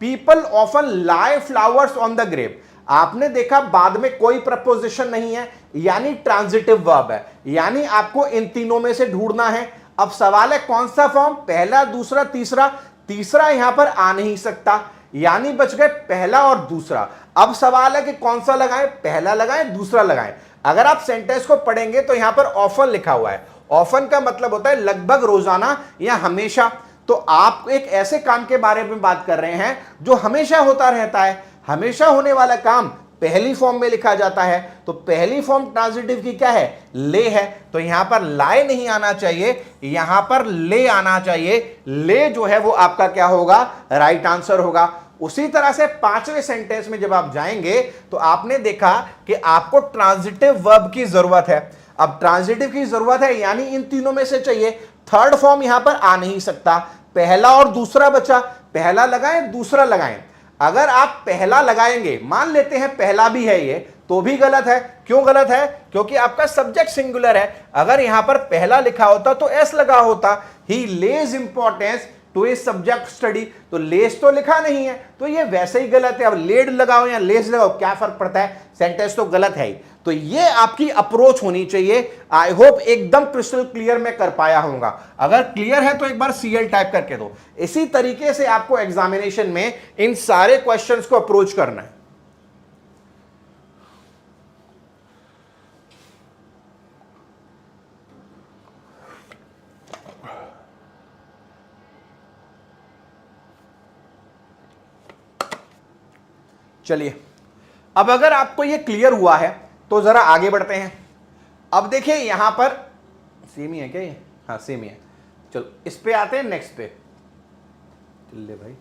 people often lie flowers on the grave. आपने देखा बाद में कोई प्रपोजिशन नहीं है, यानी ट्रांजिटिव वर्ब है, यानी आपको इन तीनों में से ढूंढना है। अब सवाल है कौन सा फॉर्म, पहला, दूसरा, तीसरा। तीसरा यहां पर आ नहीं सकता, यानी बच गए पहला और दूसरा। अब सवाल है कि कौन सा लगाएं, पहला लगाएं, दूसरा लगाएं। अगर आप सेंटेंस को पढ़ेंगे तो यहां पर ऑफन लिखा हुआ है। ऑफन का मतलब होता है लगभग, रोजाना या हमेशा। तो आप एक ऐसे काम के बारे में बात कर रहे हैं जो हमेशा होता रहता है। हमेशा होने वाला काम पहली फॉर्म में लिखा जाता है, तो पहली फॉर्म ट्रांजिटिव की क्या है, ले है, तो यहां पर लाए नहीं आना चाहिए, यहां पर ले आना चाहिए। ले जो है वो आपका क्या होगा, राइट आंसर होगा। उसी तरह से पांचवें सेंटेंस में जब आप जाएंगे तो आपने देखा कि आपको ट्रांजिटिव वर्ब की जरूरत है। अब ट्रांजिटिव की जरूरत है यानी इन तीनों में से चाहिए, थर्ड फॉर्म यहां पर आ नहीं सकता, पहला और दूसरा बचा, पहला लगाएं, दूसरा लगाएं। अगर आप पहला लगाएंगे, मान लेते हैं पहला भी है ये, तो भी गलत है। क्यों गलत है, क्योंकि आपका सब्जेक्ट सिंगुलर है। अगर यहां पर पहला लिखा होता तो एस लगा होता, he lays importance to a subject study, तो लेस तो लिखा नहीं है, तो ये वैसे ही गलत है। अब लेड लगाओ या लेस लगाओ क्या फर्क पड़ता है, सेंटेंस तो गलत है ही। तो ये आपकी अप्रोच होनी चाहिए। आई होप एकदम क्रिस्टल क्लियर मैं कर पाया होऊंगा। अगर क्लियर है तो एक बार सीएल टाइप करके दो। इसी तरीके से आपको एग्जामिनेशन में इन सारे क्वेश्चंस को अप्रोच करना है। चलिए, अब अगर आपको ये क्लियर हुआ है तो जरा आगे बढ़ते हैं। अब देखिए यहां पर सेम ही है क्या ये, हाँ सेम ही है। चलो इस पे आते हैं, नेक्स्ट पे चलिए भाई।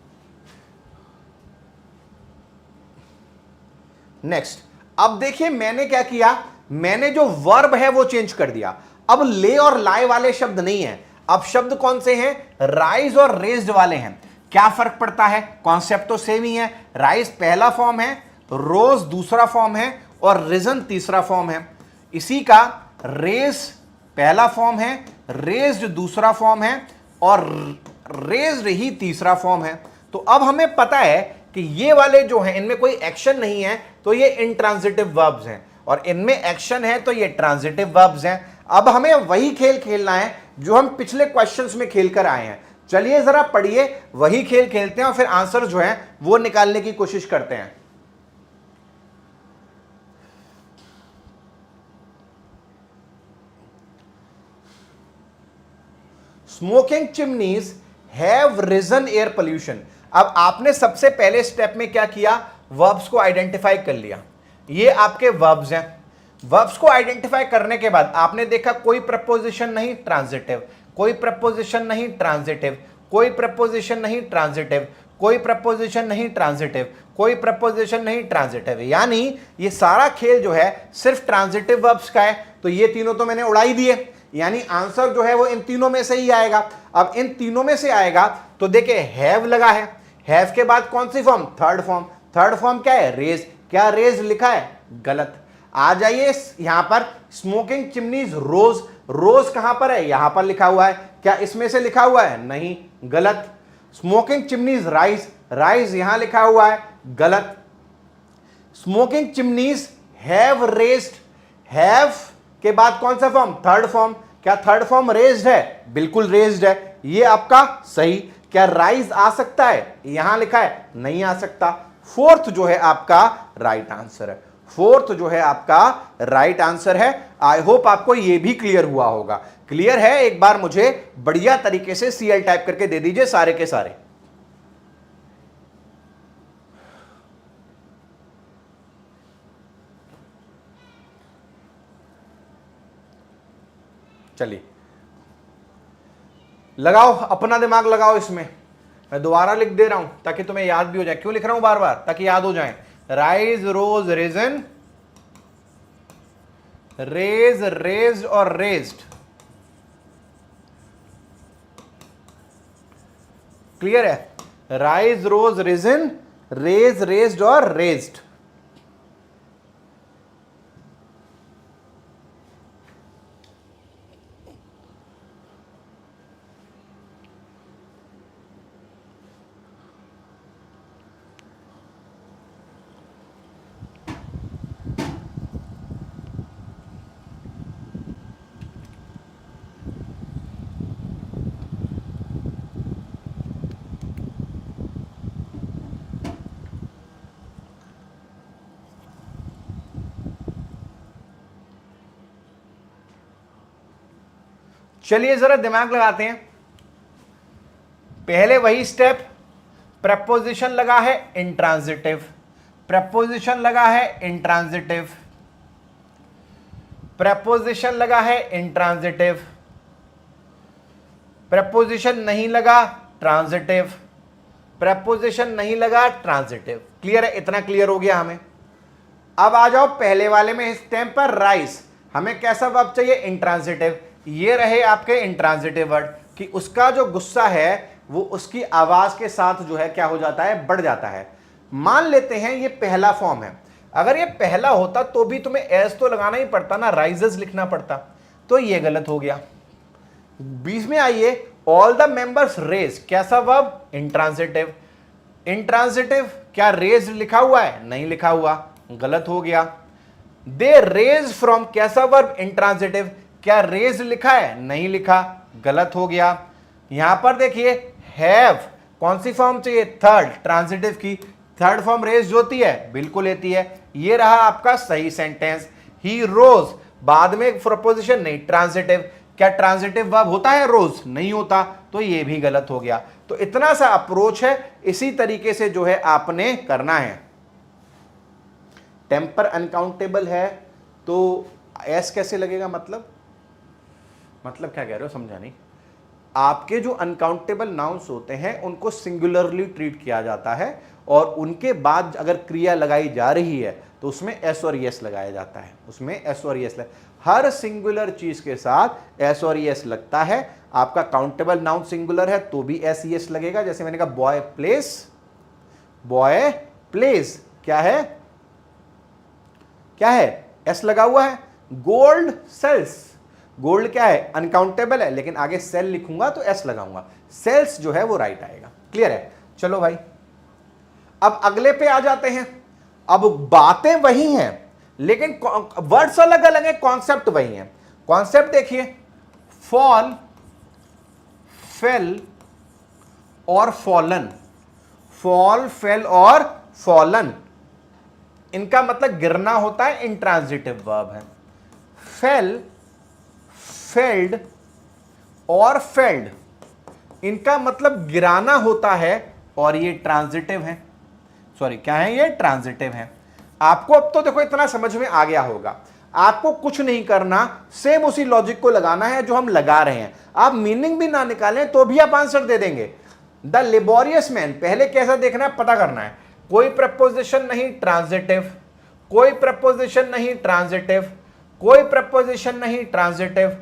नेक्स्ट, अब देखिए मैंने क्या किया, मैंने जो वर्ब है वो चेंज कर दिया। अब ले और लाए वाले शब्द नहीं है, अब शब्द कौन से हैं, राइज और रेज्ड वाले हैं। क्या फर्क पड़ता है, कॉन्सेप्ट तो सेम ही है। राइज पहला फॉर्म है, रोज दूसरा फॉर्म है और रिजन तीसरा फॉर्म है। इसी का रेज पहला फॉर्म है, रेज्ड दूसरा फॉर्म है और रेज्ड ही तीसरा फॉर्म है। तो अब हमें पता है कि ये वाले जो हैं इनमें कोई एक्शन नहीं है, तो ये इंट्रांजिटिव वर्ब्स हैं, और इनमें एक्शन है तो ये ट्रांजिटिव वर्ब्स हैं। अब हमें वही खेल खेलना है जो हम पिछले क्वेश्चंस में खेल कर आए हैं। चलिए जरा पढ़िए, वही खेल खेलते हैं और फिर आंसर जो है वो निकालने की कोशिश करते हैं। Smoking chimneys have risen air pollution. अब आपने सबसे पहले स्टेप में क्या किया, वर्ब्स को आइडेंटिफाई कर लिया। ये आपके वर्ब्स हैं। वर्ब्स को आइडेंटिफाई करने के बाद आपने देखा कोई प्रपोजिशन नहीं ट्रांजिटिव, कोई प्रपोजिशन नहीं ट्रांजिटिव, कोई प्रपोजिशन नहीं ट्रांजिटिव, कोई प्रपोजिशन नहीं ट्रांजिटिव, कोई प्रपोजिशन नहीं ट्रांजिटिव। यानी ये सारा खेल जो है सिर्फ ट्रांजिटिव वर्ब्स का है। तो ये तीनों तो मैंने उड़ा ही दिए, यानी आंसर जो है वो इन तीनों में से ही आएगा। अब इन तीनों में से आएगा तो देखिए हैव लगा है, हैव के बाद कौन सी form, third form. Third form क्या है, रेज। क्या रेज लिखा है, गलत। आ जाइए यहां पर, स्मोकिंग चिमनीज रोज, रोज कहां पर है, यहां पर लिखा हुआ है। क्या इसमें से लिखा हुआ है, नहीं, गलत। स्मोकिंग चिमनीज राइज, राइज यहां लिखा हुआ है, गलत। Smoking chimneys have raised, have के बाद कौन सा फॉर्म, थर्ड फॉर्म। क्या थर्ड फॉर्म रेज्ड है, बिल्कुल रेज्ड है, ये आपका सही। क्या राइज आ सकता है, यहां लिखा है, नहीं आ सकता। फोर्थ जो है आपका राइट आंसर है, फोर्थ जो है आपका राइट आंसर है। आई होप आपको यह भी क्लियर हुआ होगा। क्लियर है, एक बार मुझे बढ़िया तरीके से CL टाइप करके दे दीजिए सारे के सारे। चलिए लगाओ, अपना दिमाग लगाओ इसमें। मैं दोबारा लिख दे रहा हूं ताकि तुम्हें याद भी हो जाए। क्यों लिख रहा हूं बार बार, ताकि याद हो जाए। राइज, रोज, रिजन, रेज, रेज्ड और रेज्ड। क्लियर है, राइज, रोज, रिजन, रेज, रेज्ड और रेज्ड। चलिए जरा दिमाग लगाते हैं। पहले वही स्टेप, प्रपोजिशन लगा है इंट्रांजिटिव, प्रपोजिशन लगा है इंट्रांजिटिव, प्रपोजिशन लगा है इंट्रांजिटिव, प्रपोजिशन नहीं लगा ट्रांजिटिव, प्रपोजिशन नहीं लगा ट्रांजिटिव। क्लियर है, इतना क्लियर हो गया हमें। अब आ जाओ पहले वाले में, स्टेम पर राइज। हमें कैसा वर्ब चाहिए, इंट्रांजिटिव। ये रहे आपके इंट्रांजिटिव वर्ड कि उसका जो गुस्सा है वो उसकी आवाज के साथ जो है क्या हो जाता है, बढ़ जाता है। मान लेते हैं ये पहला फॉर्म है। अगर ये पहला होता तो भी तुम्हें एस तो लगाना ही पड़ता ना, राइजेस लिखना पड़ता, तो ये गलत हो गया। बीच में आइए, ऑल द मेंबर्स रेज, कैसा वर्ब, इंट्रांजिटिव। इंट्रांजिटिव, क्या रेज लिखा हुआ है, नहीं लिखा हुआ, गलत हो गया। दे रेज फ्रॉम, कैसा वर्ब, इंट्रांजिटिव। क्या रेज लिखा है, नहीं लिखा, गलत हो गया। यहां पर देखिए हैव, कौन सी फॉर्म चाहिए, थर्ड, ट्रांजिटिव की। थर्ड फॉर्म रेज होती है, बिल्कुल लेती है। ये रहा आपका सही सेंटेंस। ही रोज, बाद में प्रपोजिशन नहीं, ट्रांजिटिव। क्या ट्रांजिटिव वर्ब होता है रोज, नहीं होता, तो ये भी गलत हो गया। तो इतना सा अप्रोच है, इसी तरीके से जो है आपने करना है। टेम्पर अनकाउंटेबल है तो एस कैसे लगेगा, मतलब क्या कह रहे हो, समझा नहीं। आपके जो अनकाउंटेबल नाउन्स होते हैं उनको सिंगुलरली ट्रीट किया जाता है, और उनके बाद अगर क्रिया लगाई जा रही है तो उसमें एस और एस लगाया जाता है, उसमें एस और एस हर सिंगुलर चीज के साथ एस और एस लगता है। आपका काउंटेबल नाउन सिंगुलर है तो भी एस एस लगेगा, जैसे मैंने कहा बॉय प्लेस क्या है, क्या है, एस लगा हुआ है। गोल्ड सेल्स, गोल्ड क्या है, अनकाउंटेबल है, लेकिन आगे सेल लिखूंगा तो एस लगाऊंगा, सेल्स जो है वो राइट आएगा। क्लियर है? चलो भाई अब अगले पे आ जाते हैं। अब बातें वही हैं लेकिन वर्ड्स अलग अलग हैं, कॉन्सेप्ट वही है। कॉन्सेप्ट देखिए, फॉल, फेल और फॉलन, फॉल, फेल और फॉलन, इनका मतलब गिरना होता है, इंट्रांजिटिव वर्ब है। फेल, फेल्ड और फेल्ड, इनका मतलब गिराना होता है और ये ट्रांजिटिव है, सॉरी क्या है, ये ट्रांजिटिव है। आपको अब तो देखो इतना समझ में आ गया होगा, आपको कुछ नहीं करना, सेम उसी लॉजिक को लगाना है जो हम लगा रहे हैं। आप मीनिंग भी ना निकालें तो भी आप आंसर दे देंगे। द लेबोरियस मैन, पहले कैसा देखना है, पता करना है, कोई प्रपोजिशन नहीं ट्रांजिटिव, कोई प्रपोजिशन नहीं ट्रांजिटिव, कोई प्रपोजिशन नहीं ट्रांजिटिव,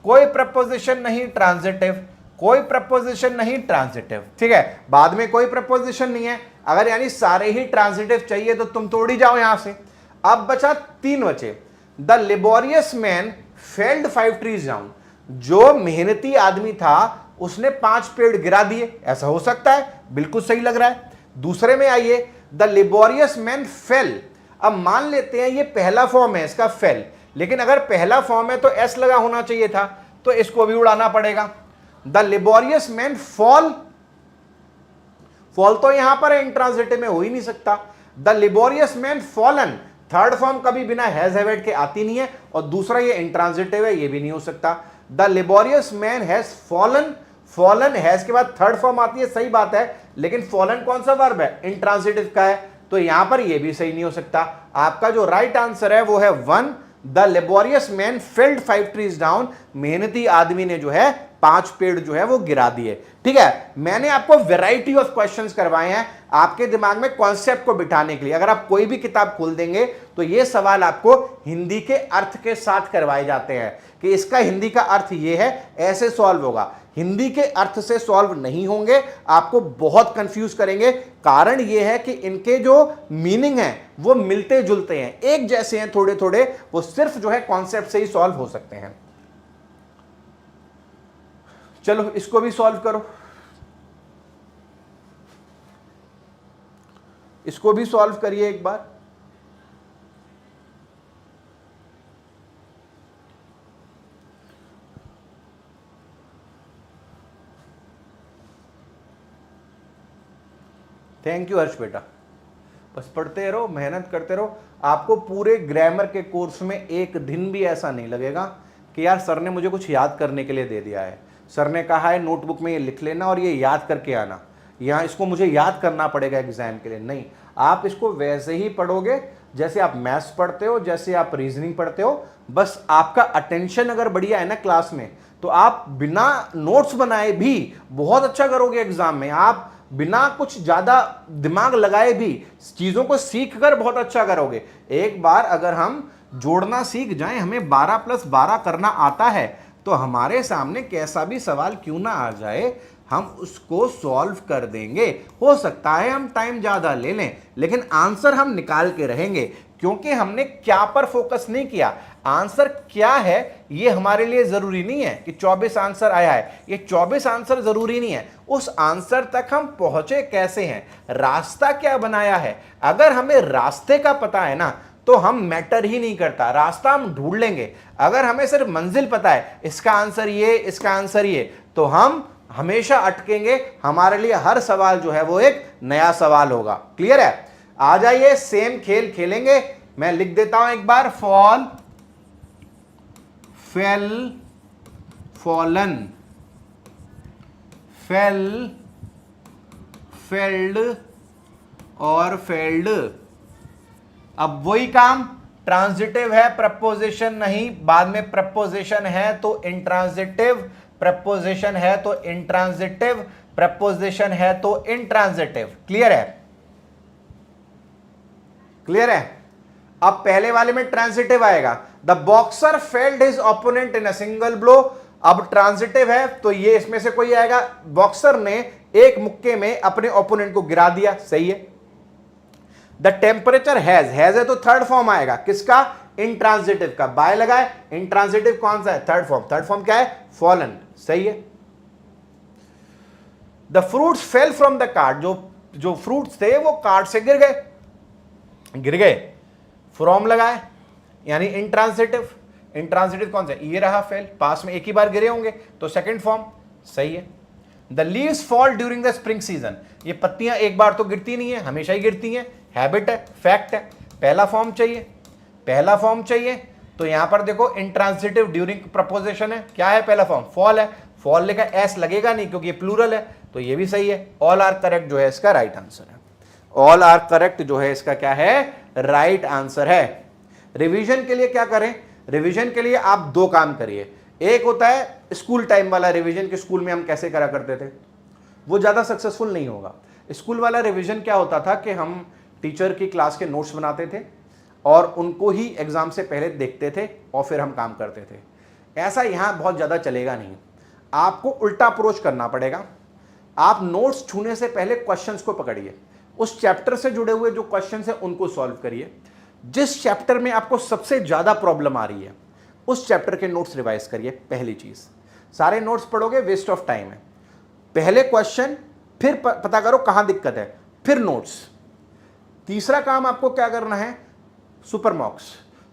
कोई प्रपोजिशन नहीं ट्रांजिटिव, कोई प्रपोजिशन नहीं ट्रांजिटिव। ठीक है, बाद में कोई प्रपोजिशन नहीं है। अगर यानी सारे ही ट्रांजिटिव चाहिए तो तुम तोड़ ही जाओ यहां से। अब बचा 3 बचे। The laborious man failed 5 trees down, जो मेहनती आदमी था उसने 5 पेड़ गिरा दिए, ऐसा हो सकता है, बिल्कुल सही लग रहा है। दूसरे में आइए, द लेबोरियस मैन फेल, अब मान लेते हैं ये पहला फॉर्म है इसका फेल, लेकिन अगर पहला फॉर्म है तो एस लगा होना चाहिए था, तो इसको भी उड़ाना पड़ेगा। The laborious man fall, fall तो यहां पर इंट्रांजिटिव में हो ही नहीं सकता। The laborious man fallen, third form कभी बिना हैज हैव के आती नहीं है, और दूसरा ये इंट्रांजिटिव है, ये भी नहीं हो सकता। The laborious man has fallen, fallen has के बाद थर्ड फॉर्म आती है, सही बात है, लेकिन फॉलन कौन सा वर्ब है, इंट्रांजिटिव का है, तो यहां पर ये भी सही नहीं हो सकता। आपका जो राइट आंसर है वो है 1, the laborious man failed 5 trees down, मेहनती आदमी ने जो है 5 पेड़ जो है वो गिरा दिए। ठीक है, मैंने आपको वैरायटी ऑफ क्वेश्चंस करवाए हैं आपके दिमाग में कॉन्सेप्ट को बिठाने के लिए। अगर आप कोई भी किताब खोल देंगे तो ये सवाल आपको हिंदी के अर्थ के साथ करवाए जाते हैं कि इसका हिंदी का अर्थ ये है, ऐसे सॉल्व होगा। हिंदी के अर्थ से सॉल्व नहीं होंगे, आपको बहुत कंफ्यूज करेंगे। कारण यह है कि इनके जो मीनिंग है वो मिलते जुलते हैं, एक जैसे हैं थोड़े थोड़े, वो सिर्फ जो है कॉन्सेप्ट से ही सॉल्व हो सकते हैं। चलो इसको भी सॉल्व करो, इसको भी सॉल्व करिए एक बार। थैंक यू हर्ष बेटा, बस पढ़ते रहो, मेहनत करते रहो। आपको पूरे ग्रामर के कोर्स में एक दिन भी ऐसा नहीं लगेगा कि यार सर ने मुझे कुछ याद करने के लिए दे दिया है, सर ने कहा है नोटबुक में ये लिख लेना और ये याद करके आना, यहाँ इसको मुझे याद करना पड़ेगा एग्जाम के लिए। नहीं, आप इसको वैसे ही पढ़ोगे जैसे आप मैथ्स पढ़ते हो, जैसे आप रीजनिंग पढ़ते हो। बस आपका अटेंशन अगर बढ़िया है ना क्लास में, तो आप बिना नोट्स बनाए भी बहुत अच्छा करोगे एग्जाम में। आप बिना कुछ ज्यादा दिमाग लगाए भी चीजों को सीख कर बहुत अच्छा करोगे। एक बार अगर हम जोड़ना सीख जाएं, हमें 12 + 12 करना आता है, तो हमारे सामने कैसा भी सवाल क्यों ना आ जाए, हम उसको सॉल्व कर देंगे। हो सकता है हम टाइम ज्यादा ले लें, लेकिन आंसर हम निकाल के रहेंगे, क्योंकि हमने क्या पर फोकस नहीं किया। आंसर क्या है ये हमारे लिए जरूरी नहीं है कि 24 आंसर आया है, ये 24 आंसर जरूरी नहीं है, उस आंसर तक हम पहुंचे कैसे हैं, रास्ता क्या बनाया है। अगर हमें रास्ते का पता है ना, तो हम मैटर ही नहीं करता, रास्ता हम ढूंढ लेंगे। अगर हमें सिर्फ मंजिल पता है, इसका आंसर ये, इसका आंसर ये, तो हम हमेशा अटकेंगे। हमारे लिए हर सवाल जो है वो एक नया सवाल होगा। क्लियर है? आ जाइए, सेम खेल खेलेंगे। मैं लिख देता हूं एक बार, fall, fell, fallen, fail, failed और फेल्ड। अब वही काम, ट्रांजिटिव है, प्रपोजिशन नहीं, बाद में प्रपोजिशन है तो इंट्रांजिटिव, प्रपोजिशन है तो इंट्रांजिटिव, प्रपोजिशन है तो इंट्रांजिटिव। क्लियर है? क्लियर है? अब पहले वाले में ट्रांजिटिव आएगा, the boxer failed his opponent in a single blow. अब ट्रांजिटिव है तो ये इसमें से कोई आएगा, बॉक्सर ने एक मुक्के में अपने ओपोनेंट को गिरा दिया, सही है। द टेम्परेचर हैज है तो थर्ड फॉर्म आएगा किसका, इंट्रांजिटिव का, बाय लगाए, इंट्रांजिटिव कौन सा है, थर्ड फॉर्म, थर्ड फॉर्म क्या है, फॉलन, सही है। The fruits fell from the cart, जो फ्रूट्स थे वो कार्ट से गिर गए, फ्रॉम लगाए यानी इंट्रांजिटिव, इंट्रांजिटिव कौन सा, ये रहा फेल, पास में एक ही बार गिरे होंगे तो सेकंड फॉर्म, सही है। The leaves fall during the spring season, ये पत्तियां एक बार तो गिरती नहीं है, हमेशा ही गिरती हैं, हैबिट है, फैक्ट है, पहला फॉर्म चाहिए, पहला फॉर्म चाहिए। तो यहां पर देखो इंट्रांजिटिव ड्यूरिंग प्रपोजिशन है, क्या है पहला फॉर्म, फॉल है, फॉल लिखा, एस लगेगा नहीं क्योंकि ये प्लूरल है, तो ये भी सही है। ऑल आर करेक्ट जो है इसका राइट आंसर है, ऑल आर करेक्ट जो है इसका क्या है, राइट आंसर है। रिवीजन के लिए क्या करें, रिवीजन के लिए आप दो काम करिए, एक होता है स्कूल टाइम वाला रिवीजन कि स्कूल में हम कैसे करा करते थे, वो ज़्यादा सक्सेसफुल नहीं होगा। स्कूल वाला रिवीजन क्या होता था कि हम टीचर की क्लास के नोट्स बनाते थे और उनको ही एग्जाम से पहले देखते थे और फिर हम काम करते थे। ऐसा यहाँ बहुत ज़्यादा चलेगा नहीं, आपको उल्टा अप्रोच करना पड़ेगा। आप नोट्स छूने से पहले क्वेश्चंस को पकड़िए, उस चैप्टर से जुड़े हुए जो क्वेश्चंस हैं उनको सॉल्व करिए। जिस चैप्टर में आपको सबसे ज़्यादा प्रॉब्लम आ रही है उस चैप्टर के नोट्स रिवाइज करिए। पहली चीज़, सारे नोट्स पढ़ोगे वेस्ट ऑफ टाइम है, पहले क्वेश्चन फिर पता करो कहाँ दिक्कत है, फिर नोट्स। तीसरा काम आपको क्या करना है, सुपर मॉक्स,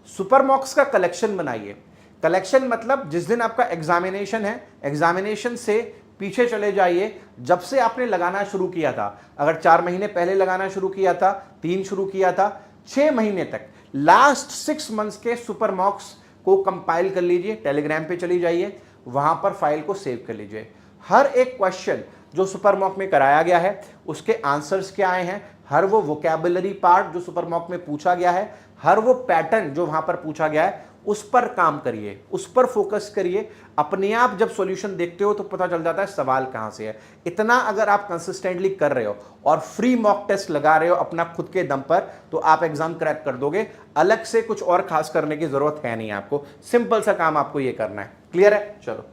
सुपर मॉक्स का कलेक्शन बनाइए। कलेक्शन मतलब जिस दिन आपका एग्जामिनेशन है, एग्जामिनेशन से पीछे चले जाइए, जब से आपने लगाना शुरू किया था, अगर 4 महीने पहले लगाना शुरू किया था, 3 शुरू किया था, 6 महीने तक लास्ट 6 मंथ्स के सुपर मॉक्स को कंपाइल कर लीजिए, टेलीग्राम पे चली जाइए, वहां पर फाइल को सेव कर लीजिए। हर एक क्वेश्चन जो सुपर मॉक में कराया गया है उसके आंसर्स क्या आए हैं, हर वो वोकैबुलरी पार्ट जो सुपर मॉक में पूछा गया है, हर वो पैटर्न जो वहां पर पूछा गया है, उस पर काम करिए, उस पर फोकस करिए। अपने आप जब सॉल्यूशन देखते हो तो पता चल जाता है सवाल कहां से है। इतना अगर आप कंसिस्टेंटली कर रहे हो और फ्री मॉक टेस्ट लगा रहे हो अपना खुद के दम पर, तो आप एग्जाम क्रैक कर दोगे। अलग से कुछ और खास करने की जरूरत है नहीं, आपको सिंपल सा काम आपको ये करना है। क्लियर है? चलो,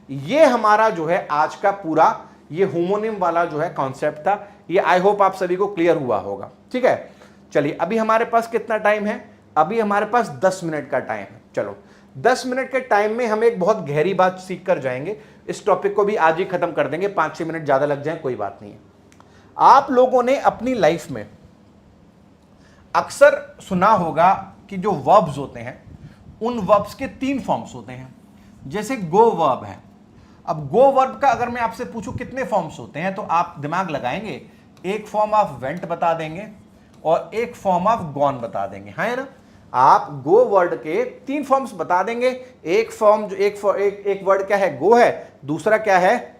ये हमारा जो है आज का पूरा ये होमोनिम वाला जो है कॉन्सेप्ट था, ये आई होप आप सभी को क्लियर हुआ होगा। ठीक है, चलिए अभी हमारे पास कितना टाइम है, अभी हमारे पास 10 मिनट का टाइम है। चलो 10 मिनट के टाइम में हम एक बहुत गहरी बात सीख कर जाएंगे। इस टॉपिक को भी आज ही खत्म कर देंगे, 5-6 मिनट ज्यादा लग जाए कोई बात नहीं है। आप लोगों ने अपनी लाइफ में अक्सर सुना होगा कि जो वर्ब्स होते हैं उन वर्ब्स के 3 फॉर्म्स होते हैं। जैसे गो वर्ब है, अब गो वर्ब का अगर मैं आपसे पूछूं कितने फॉर्म्स होते हैं तो आप दिमाग लगाएंगे, एक फॉर्म ऑफ वेंट बता देंगे और एक फॉर्म ऑफ गॉन बता देंगे, है ना। आप गो वर्ड के 3 फॉर्म्स बता देंगे। एक फॉर्म जो एक वर्ड क्या है, गो है, दूसरा क्या है,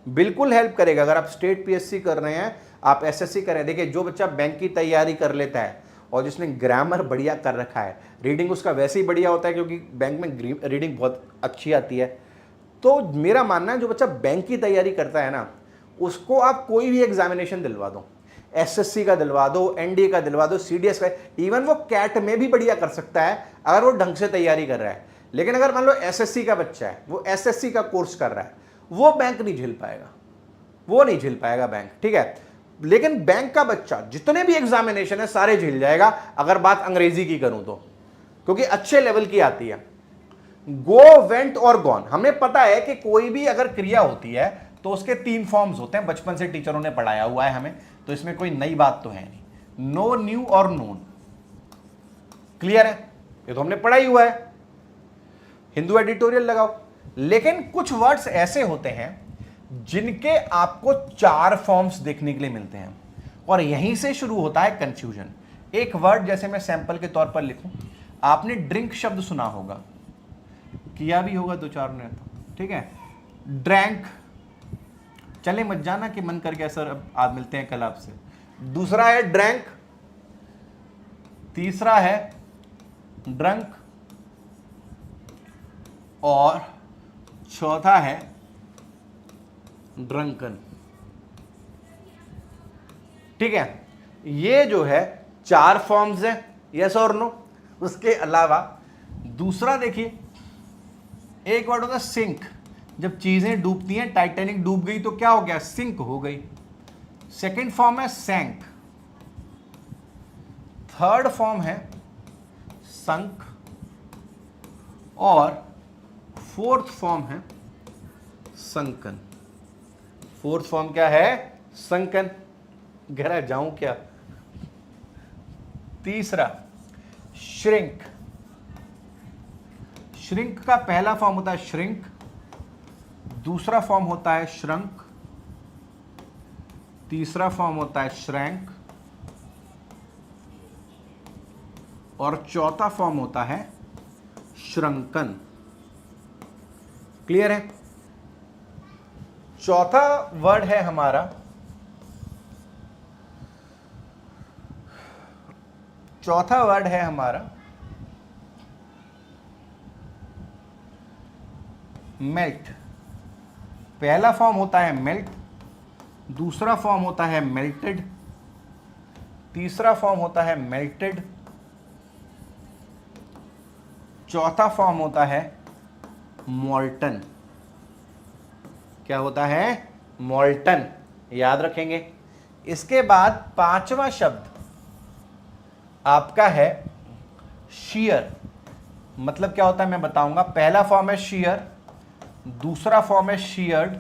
बिल्कुल हेल्प करेगा अगर आप स्टेट पीएससी कर रहे हैं, आप एसएससी कर रहे हैं। देखिए जो बच्चा बैंक की तैयारी कर लेता है और जिसने ग्रामर बढ़िया कर रखा है, रीडिंग उसका वैसे ही बढ़िया होता है क्योंकि बैंक में रीडिंग बहुत अच्छी आती है, तो मेरा मानना है जो बच्चा बैंक की तैयारी करता है ना, उसको आप कोई भी एग्जामिनेशन दिलवा दो, एसएससी का दिलवा दो, एनडीए का दिलवा दो, सीडीएस का, इवन वो कैट में भी बढ़िया कर सकता है अगर वो ढंग से तैयारी कर रहा है। लेकिन अगर मान लो एसएससी का बच्चा है, वो एसएससी का कोर्स कर रहा है, वो बैंक नहीं झेल पाएगा, वो नहीं झेल पाएगा बैंक। ठीक है, लेकिन बैंक का बच्चा जितने भी एग्जामिनेशन है सारे झेल जाएगा अगर बात अंग्रेजी की करूं तो, क्योंकि अच्छे लेवल की आती है। गो, वेंट और गॉन, हमें पता है कि कोई भी अगर क्रिया होती है तो उसके 3 फॉर्म्स होते हैं, बचपन से टीचरों ने पढ़ाया हुआ है हमें, तो इसमें कोई नई बात तो है नहीं। नो, न्यू और नोन, क्लियर है, ये तो हमने पढ़ा ही हुआ है, हिंदू एडिटोरियल लगाओ। लेकिन कुछ वर्ड्स ऐसे होते हैं जिनके आपको 4 फॉर्म्स देखने के लिए मिलते हैं और यहीं से शुरू होता है कंफ्यूजन। एक वर्ड जैसे मैं सैंपल के तौर पर लिखूं, आपने ड्रिंक शब्द सुना होगा, किया भी होगा 2-4 ने, ठीक है, ड्रैंक, चले मत जाना कि मन कर गया सर अब आज मिलते हैं कल आपसे। दूसरा है ड्रैंक, तीसरा है ड्रंक और चौथा है ड्रंकन। ठीक है, ये जो है 4 फॉर्म्स हैं, यस और नो। उसके अलावा दूसरा देखिए, एक वर्ड होता है सिंक। जब चीजें डूबती हैं, टाइटैनिक डूब गई तो क्या हो गया, सिंक हो गई। सेकंड फॉर्म है सैंक। थर्ड फॉर्म है संक। और फोर्थ फॉर्म है संकन। फोर्थ फॉर्म क्या है, संकन। गहरा जाऊं क्या। तीसरा श्रिंक। श्रिंक का पहला फॉर्म होता है श्रिंक, दूसरा फॉर्म होता है श्रंक, तीसरा फॉर्म होता है श्रैंक, और चौथा फॉर्म होता है श्रंकन। क्लियर है। चौथा वर्ड है हमारा, चौथा वर्ड है हमारा मेल्ट। पहला फॉर्म होता है मेल्ट, दूसरा फॉर्म होता है मेल्टेड, तीसरा फॉर्म होता है मेल्टेड, चौथा फॉर्म होता है मॉल्टन। क्या होता है, मॉल्टन। याद रखेंगे। इसके बाद पांचवा शब्द आपका है शीयर। मतलब क्या होता है मैं बताऊंगा। पहला फॉर्म है शीयर, दूसरा फॉर्म है शीयर्ड,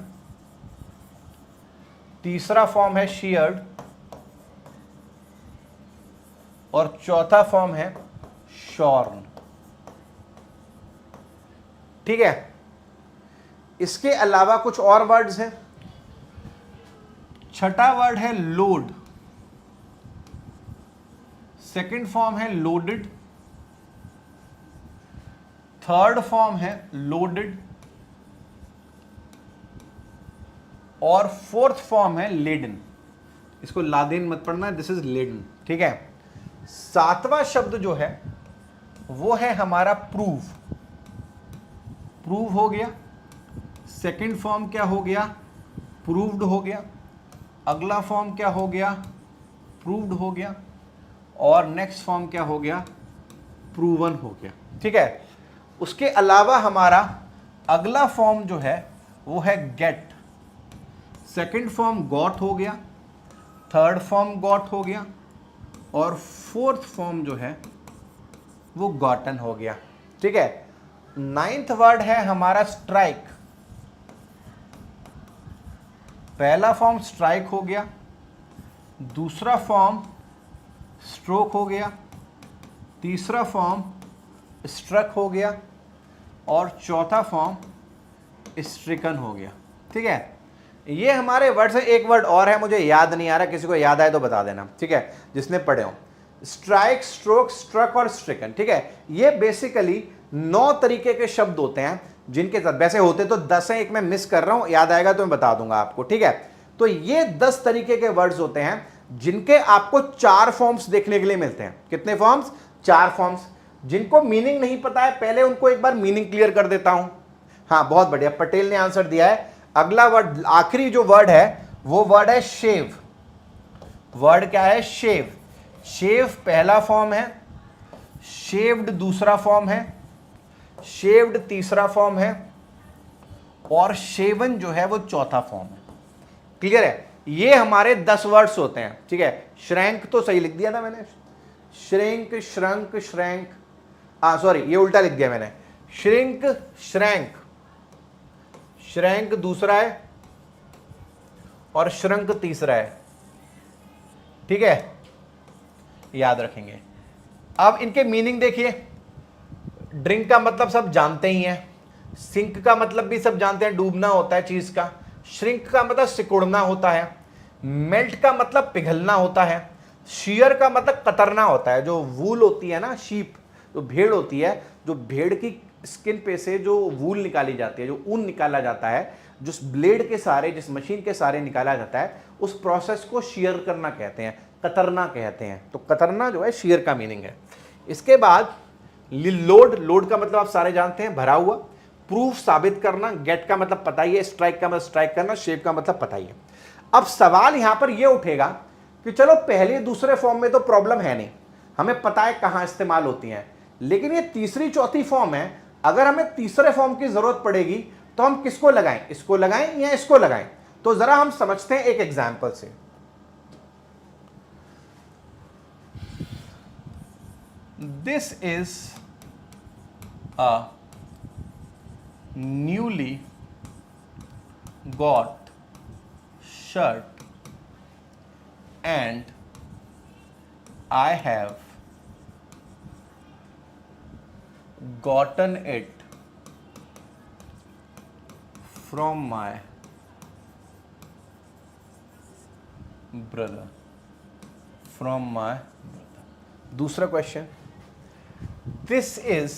तीसरा फॉर्म है शीयर्ड, और चौथा फॉर्म है शॉर्न। ठीक है। इसके अलावा कुछ और वर्ड्स हैं। छठा वर्ड है लोड। सेकंड फॉर्म है लोडेड, थर्ड फॉर्म है लोडेड, और फोर्थ फॉर्म है लेडन। इसको लादेन मत पढ़ना, दिस इज लेडन। ठीक है। सातवां शब्द जो है वो है हमारा प्रूव। प्रूव हो गया। सेकंड फॉर्म क्या हो गया, प्रूव्ड हो गया। अगला फॉर्म क्या हो गया, प्रूव्ड हो गया। और नेक्स्ट फॉर्म क्या हो गया, प्रूवन हो गया। ठीक है। उसके अलावा हमारा अगला फॉर्म जो है वो है गेट। सेकंड फॉर्म गॉट हो गया, थर्ड फॉर्म गॉट हो गया, और फोर्थ फॉर्म जो है वो गॉटन हो गया। ठीक है। नाइन्थ वर्ड है हमारा स्ट्राइक। पहला फॉर्म स्ट्राइक हो गया, दूसरा फॉर्म स्ट्रोक हो गया, तीसरा फॉर्म स्ट्रक हो गया, और चौथा फॉर्म स्ट्रिकन हो गया। ठीक है। ये हमारे वर्ड से एक वर्ड और है, मुझे याद नहीं आ रहा, किसी को याद आए तो बता देना। ठीक है, जिसने पढ़े हो। स्ट्राइक, स्ट्रोक, स्ट्रक और स्ट्रिकन। ठीक है। ये बेसिकली 9 तरीके के शब्द होते हैं जिनके साथ, वैसे होते तो 10 हैं, एक मैं मिस कर रहा हूं, याद आएगा तो मैं बता दूंगा आपको। ठीक है। तो ये 10 तरीके के वर्ड्स होते हैं जिनके आपको 4 फॉर्म्स देखने के लिए मिलते हैं। कितने फॉर्म्स, 4 फॉर्म्स। जिनको मीनिंग नहीं पता है, पहले उनको एक बार मीनिंग क्लियर कर देता हूं। हाँ, बहुत बढ़िया, पटेल ने आंसर दिया है। अगला वर्ड, आखिरी जो वर्ड है वो वर्ड है शेव। वर्ड क्या है, शेव। शेव पहला फॉर्म है, शेव्ड दूसरा फॉर्म है, शेव्ड तीसरा फॉर्म है, और शेवन जो है वो चौथा फॉर्म है। क्लियर है। ये हमारे 10 वर्ड्स होते हैं। ठीक है। श्रैंक तो सही लिख दिया था मैंने, श्रिंक, श्रंक, श्रैंक। सॉरी, ये उल्टा लिख दिया मैंने, श्रिंक, श्रैंक। श्रैंक दूसरा है और श्रंक तीसरा है। ठीक है, याद रखेंगे। अब इनके मीनिंग देखिए। ड्रिंक का मतलब सब जानते ही हैं, सिंक का मतलब भी सब जानते हैं, डूबना होता है चीज का। श्रिंक का मतलब सिकुड़ना होता है। मेल्ट का मतलब पिघलना होता है। शीयर का मतलब कतरना होता है। जो वूल होती है ना, शीप, जो भेड़ होती है, जो भेड़ की स्किन पे से जो वूल निकाली जाती है, जो ऊन निकाला जाता है, जिस ब्लेड के सारे, जिस मशीन के सारे निकाला जाता है, उस प्रोसेस को शीयर करना कहते हैं, कतरना कहते हैं। तो कतरना जो है शीयर का मीनिंग है। इसके बाद लोड। लोड का मतलब आप सारे जानते हैं, भरा हुआ। प्रूफ, साबित करना। गेट का मतलब पता ही है, स्ट्राइक का मतलब स्ट्राइक करना, शेप का मतलब पता ही है। अब सवाल यहां पर यह उठेगा कि चलो पहले दूसरे फॉर्म में तो प्रॉब्लम है नहीं, हमें पता है कहां इस्तेमाल होती हैं, लेकिन ये तीसरी चौथी फॉर्म है, अगर हमें तीसरे फॉर्म की जरूरत पड़ेगी तो हम किसको लगाएं, इसको लगाएं या इसको लगाएं? तो जरा हम समझते हैं एक एग्जांपल से। This is a newly got shirt and I have gotten it from my brother. दूसरा question, this is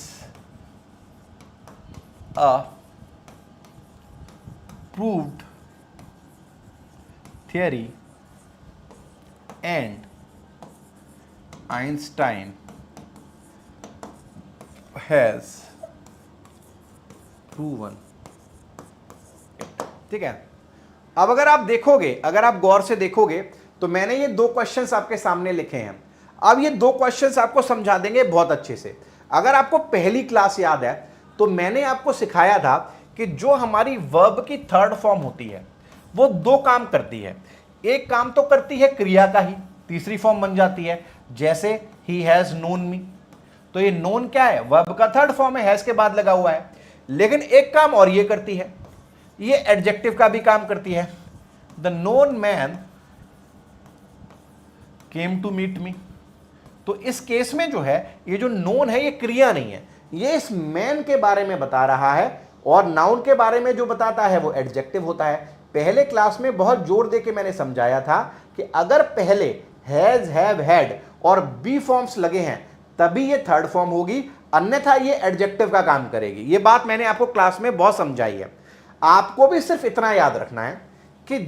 a proved theory and Einstein has proven it. ठीक है, अब अगर आप देखोगे, अगर आप गौर से देखोगे तो मैंने ये दो क्वेश्चंस आपके सामने लिखे हैं। अब ये दो क्वेश्चंस आपको समझा देंगे बहुत अच्छे से। अगर आपको पहली क्लास याद है तो मैंने आपको सिखाया था कि जो हमारी वर्ब की थर्ड फॉर्म होती है वो दो काम करती है। एक काम तो करती है क्रिया का ही, तीसरी फॉर्म बन जाती है, जैसे ही हैज नोन मी, तो ये नोन क्या है, वर्ब का थर्ड फॉर्म है, हैज के बाद लगा हुआ है। लेकिन एक काम और ये करती है, ये एडजेक्टिव का भी काम करती है। The known man came to meet me, तो इस केस में जो है ये जो नोन है ये क्रिया नहीं है, ये इस मैन के बारे में बता रहा है, और नाउन के बारे में जो बताता है वो एडजेक्टिव होता है। पहले क्लास में बहुत जोर दे के मैंने समझाया था कि अगर पहले हैज, हैव, हैड और बी फॉर्म्स लगे हैं तभी ये थर्ड फॉर्म होगी, अन्यथा ये एडजेक्टिव का काम करेगी। ये बात मैंने आपको क्लास में बहुत समझाई है। आपको भी सिर्फ इतना याद रखना है कि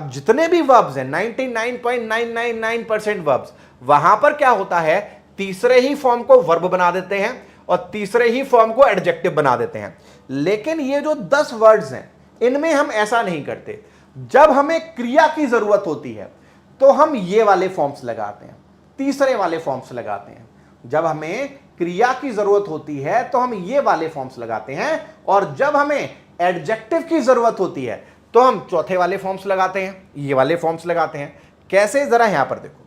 जितने भी वर्ब्स हैं 99.999% वर्ब्स, वहां पर क्या होता है, तीसरे ही फॉर्म को वर्ब बना देते हैं और तीसरे ही फॉर्म को एडजेक्टिव बना देते हैं। लेकिन ये जो 10 वर्ड्स हैं इनमें हम ऐसा नहीं करते। जब हमें क्रिया की जरूरत होती है तो हम ये वाले फॉर्म्स लगाते हैं, तीसरे वाले फॉर्म्स लगाते हैं। जब हमें क्रिया की जरूरत होती है तो हम ये वाले फॉर्म्स लगाते हैं, और जब हमें एडजेक्टिव की जरूरत होती है तो हम चौथे वाले फॉर्म्स लगाते हैं, ये वाले फॉर्म्स लगाते हैं। कैसे, जरा यहां पर देखो,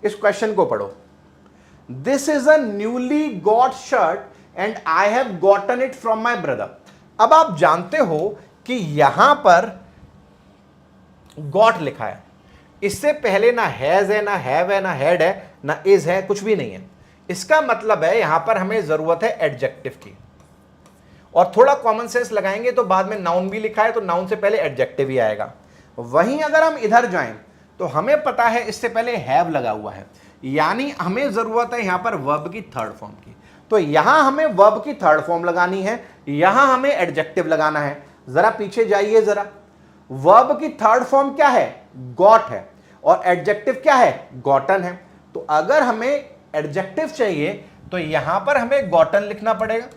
इस क्वेश्चन को पढ़ो। This is a newly got shirt and I have gotten it from my brother. अब आप जानते हो कि यहां पर गॉट लिखा है, इससे पहले ना हैज है, ना हैव है, ना हैड है, ना इज है, कुछ भी नहीं है। इसका मतलब है यहां पर हमें जरूरत है एडजेक्टिव की, और थोड़ा कॉमन सेंस लगाएंगे तो बाद में नाउन भी लिखा है तो नाउन से पहले एडजेक्टिव ही आएगा। वहीं अगर हम इधर जाएं तो हमें पता है इससे पहले हैव लगा हुआ है, यानी हमें जरूरत है यहां पर वर्ब की थर्ड फॉर्म की। तो यहां हमें वर्ब की थर्ड फॉर्म लगानी है, यहां हमें एडजेक्टिव लगाना है। जरा पीछे जाइए जरा, वर्ब की थर्ड फॉर्म क्या है, गॉट है, और एडजेक्टिव क्या है, गॉटन है। तो अगर हमें एडजेक्टिव चाहिए तो यहां पर हमें गॉटन लिखना पड़ेगा,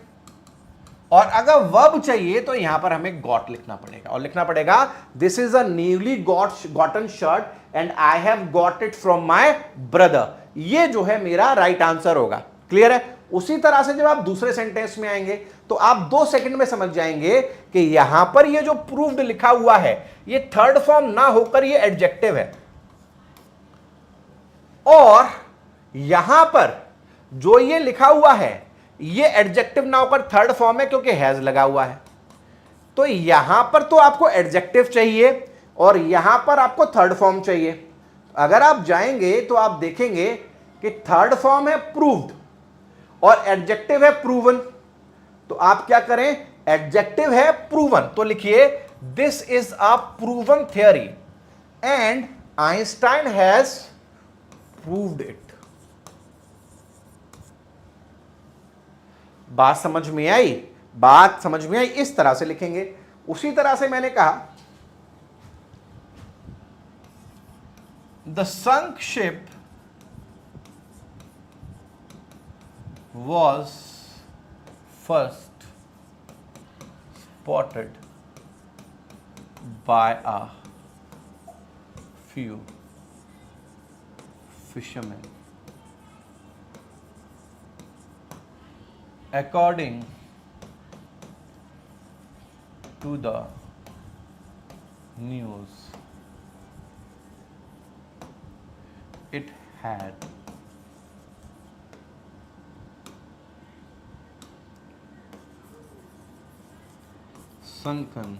और अगर वर्ब चाहिए तो यहां पर हमें गॉट लिखना पड़ेगा, और लिखना पड़ेगा this is a newly gotten shirt and I have got it from my brother. ये जो है मेरा राइट आंसर होगा। क्लियर है? उसी तरह से जब आप दूसरे सेंटेंस में आएंगे तो आप 2 सेकंड में समझ जाएंगे कि यहां पर ये जो प्रूव्ड लिखा हुआ है ये थर्ड फॉर्म ना होकर ये एडजेक्टिव है, और यहां पर जो ये लिखा हुआ है ये एडजेक्टिव ना होकर थर्ड फॉर्म है क्योंकि हैज लगा हुआ है। तो यहां पर तो आपको एडजेक्टिव चाहिए और यहां पर आपको थर्ड फॉर्म चाहिए। अगर आप जाएंगे तो आप देखेंगे कि थर्ड फॉर्म है प्रूव्ड और एडजेक्टिव है प्रूवन। तो आप क्या करें, एडजेक्टिव है प्रूवन तो लिखिए this is a proven theory and Einstein has proved it. बात समझ में आई? बात समझ में आई? इस तरह से लिखेंगे। उसी तरह से मैंने कहा the sunk ship was first spotted by a few fishermen according to the news it had sunken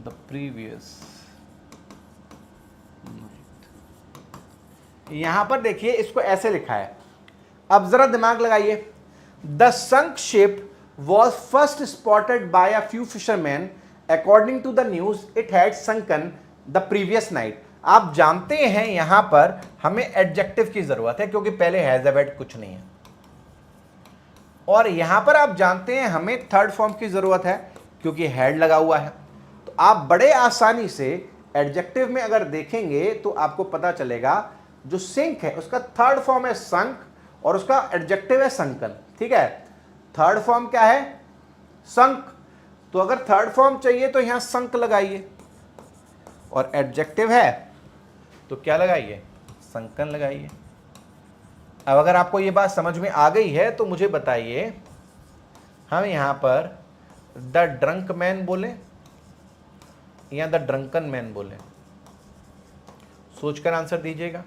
the previous night। यहां पर देखिए इसको ऐसे लिखा है, अब जरा दिमाग लगाइए। The sunk ship was first spotted by a few fisherman according to the news it had sunken the previous night. आप जानते हैं यहां पर हमें एडजेक्टिव की जरूरत है क्योंकि पहले हैज हैड कुछ नहीं है, और यहां पर आप जानते हैं हमें थर्ड फॉर्म की जरूरत है क्योंकि हैड लगा हुआ है। तो आप बड़े आसानी से एडजेक्टिव में अगर देखेंगे तो आपको पता चलेगा जो सिंक है उसका थर्ड फॉर्म है संक और उसका एडजेक्टिव है संकन। ठीक है, थर्ड फॉर्म क्या है? संक। तो अगर थर्ड फॉर्म चाहिए तो यहां संक लगाइए, और एडजेक्टिव है तो क्या लगाइए? संकन लगाइए। अब अगर आपको ये बात समझ में आ गई है तो मुझे बताइए, हम यहां पर द ड्रंक मैन बोले या द ड्रंकन मैन बोले? सोचकर आंसर दीजिएगा।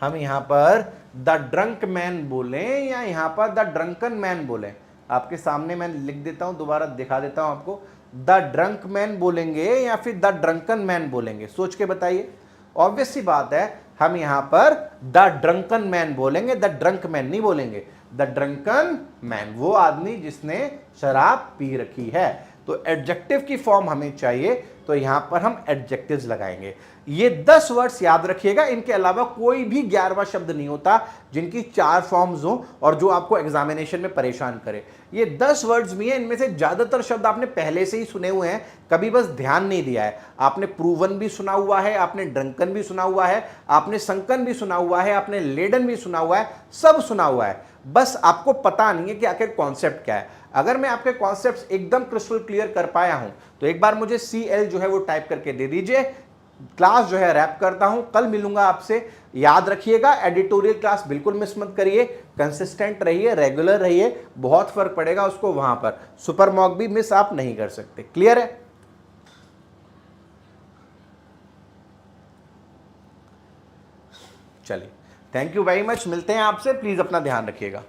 हम यहां पर द ड्रंक मैन बोले या यहां पर द ड्रंकन मैन बोले? आपके सामने मैं लिख देता हूं, दोबारा दिखा देता हूं आपको। द ड्रंक मैन बोलेंगे या फिर द ड्रंकन मैन बोलेंगे? सोच के बताइए। ऑब्वियस सी बात है, हम यहां पर द ड्रंकन मैन बोलेंगे, द ड्रंक मैन नहीं बोलेंगे। द ड्रंकन मैन वो आदमी जिसने शराब पी रखी है। तो एडजेक्टिव की फॉर्म हमें चाहिए, तो यहां पर हम एडजेक्टिव्स लगाएंगे। ये 10 वर्ड्स याद रखिएगा, इनके अलावा कोई भी 11वां शब्द नहीं होता जिनकी 4 फॉर्म्स हो और जो आपको एग्जामिनेशन में परेशान करे। ये 10 वर्ड्स भी हैं, इनमें से ज्यादातर शब्द आपने पहले से ही सुने हुए हैं, कभी बस ध्यान नहीं दिया है। आपने प्रूवन भी सुना हुआ है, आपने ड्रंकन भी सुना हुआ है, आपने संकन भी सुना हुआ है, आपने लेडन भी सुना हुआ है, सब सुना हुआ है, बस आपको पता नहीं है कि आखिर कॉन्सेप्ट क्या है। अगर मैं आपके कॉन्सेप्ट्स एकदम क्रिस्टल क्लियर कर पाया हूं तो एक बार मुझे CL जो है वो टाइप करके दे दीजिए। क्लास जो है रैप करता हूं, कल मिलूंगा आपसे। याद रखिएगा, एडिटोरियल क्लास बिल्कुल मिस मत करिए, कंसिस्टेंट रहिए, रेगुलर रहिए, बहुत फर्क पड़ेगा उसको वहां पर। सुपर मॉक भी मिस आप नहीं कर सकते। क्लियर है? चलिए, थैंक यू वेरी मच, मिलते हैं आपसे। प्लीज अपना ध्यान रखिएगा।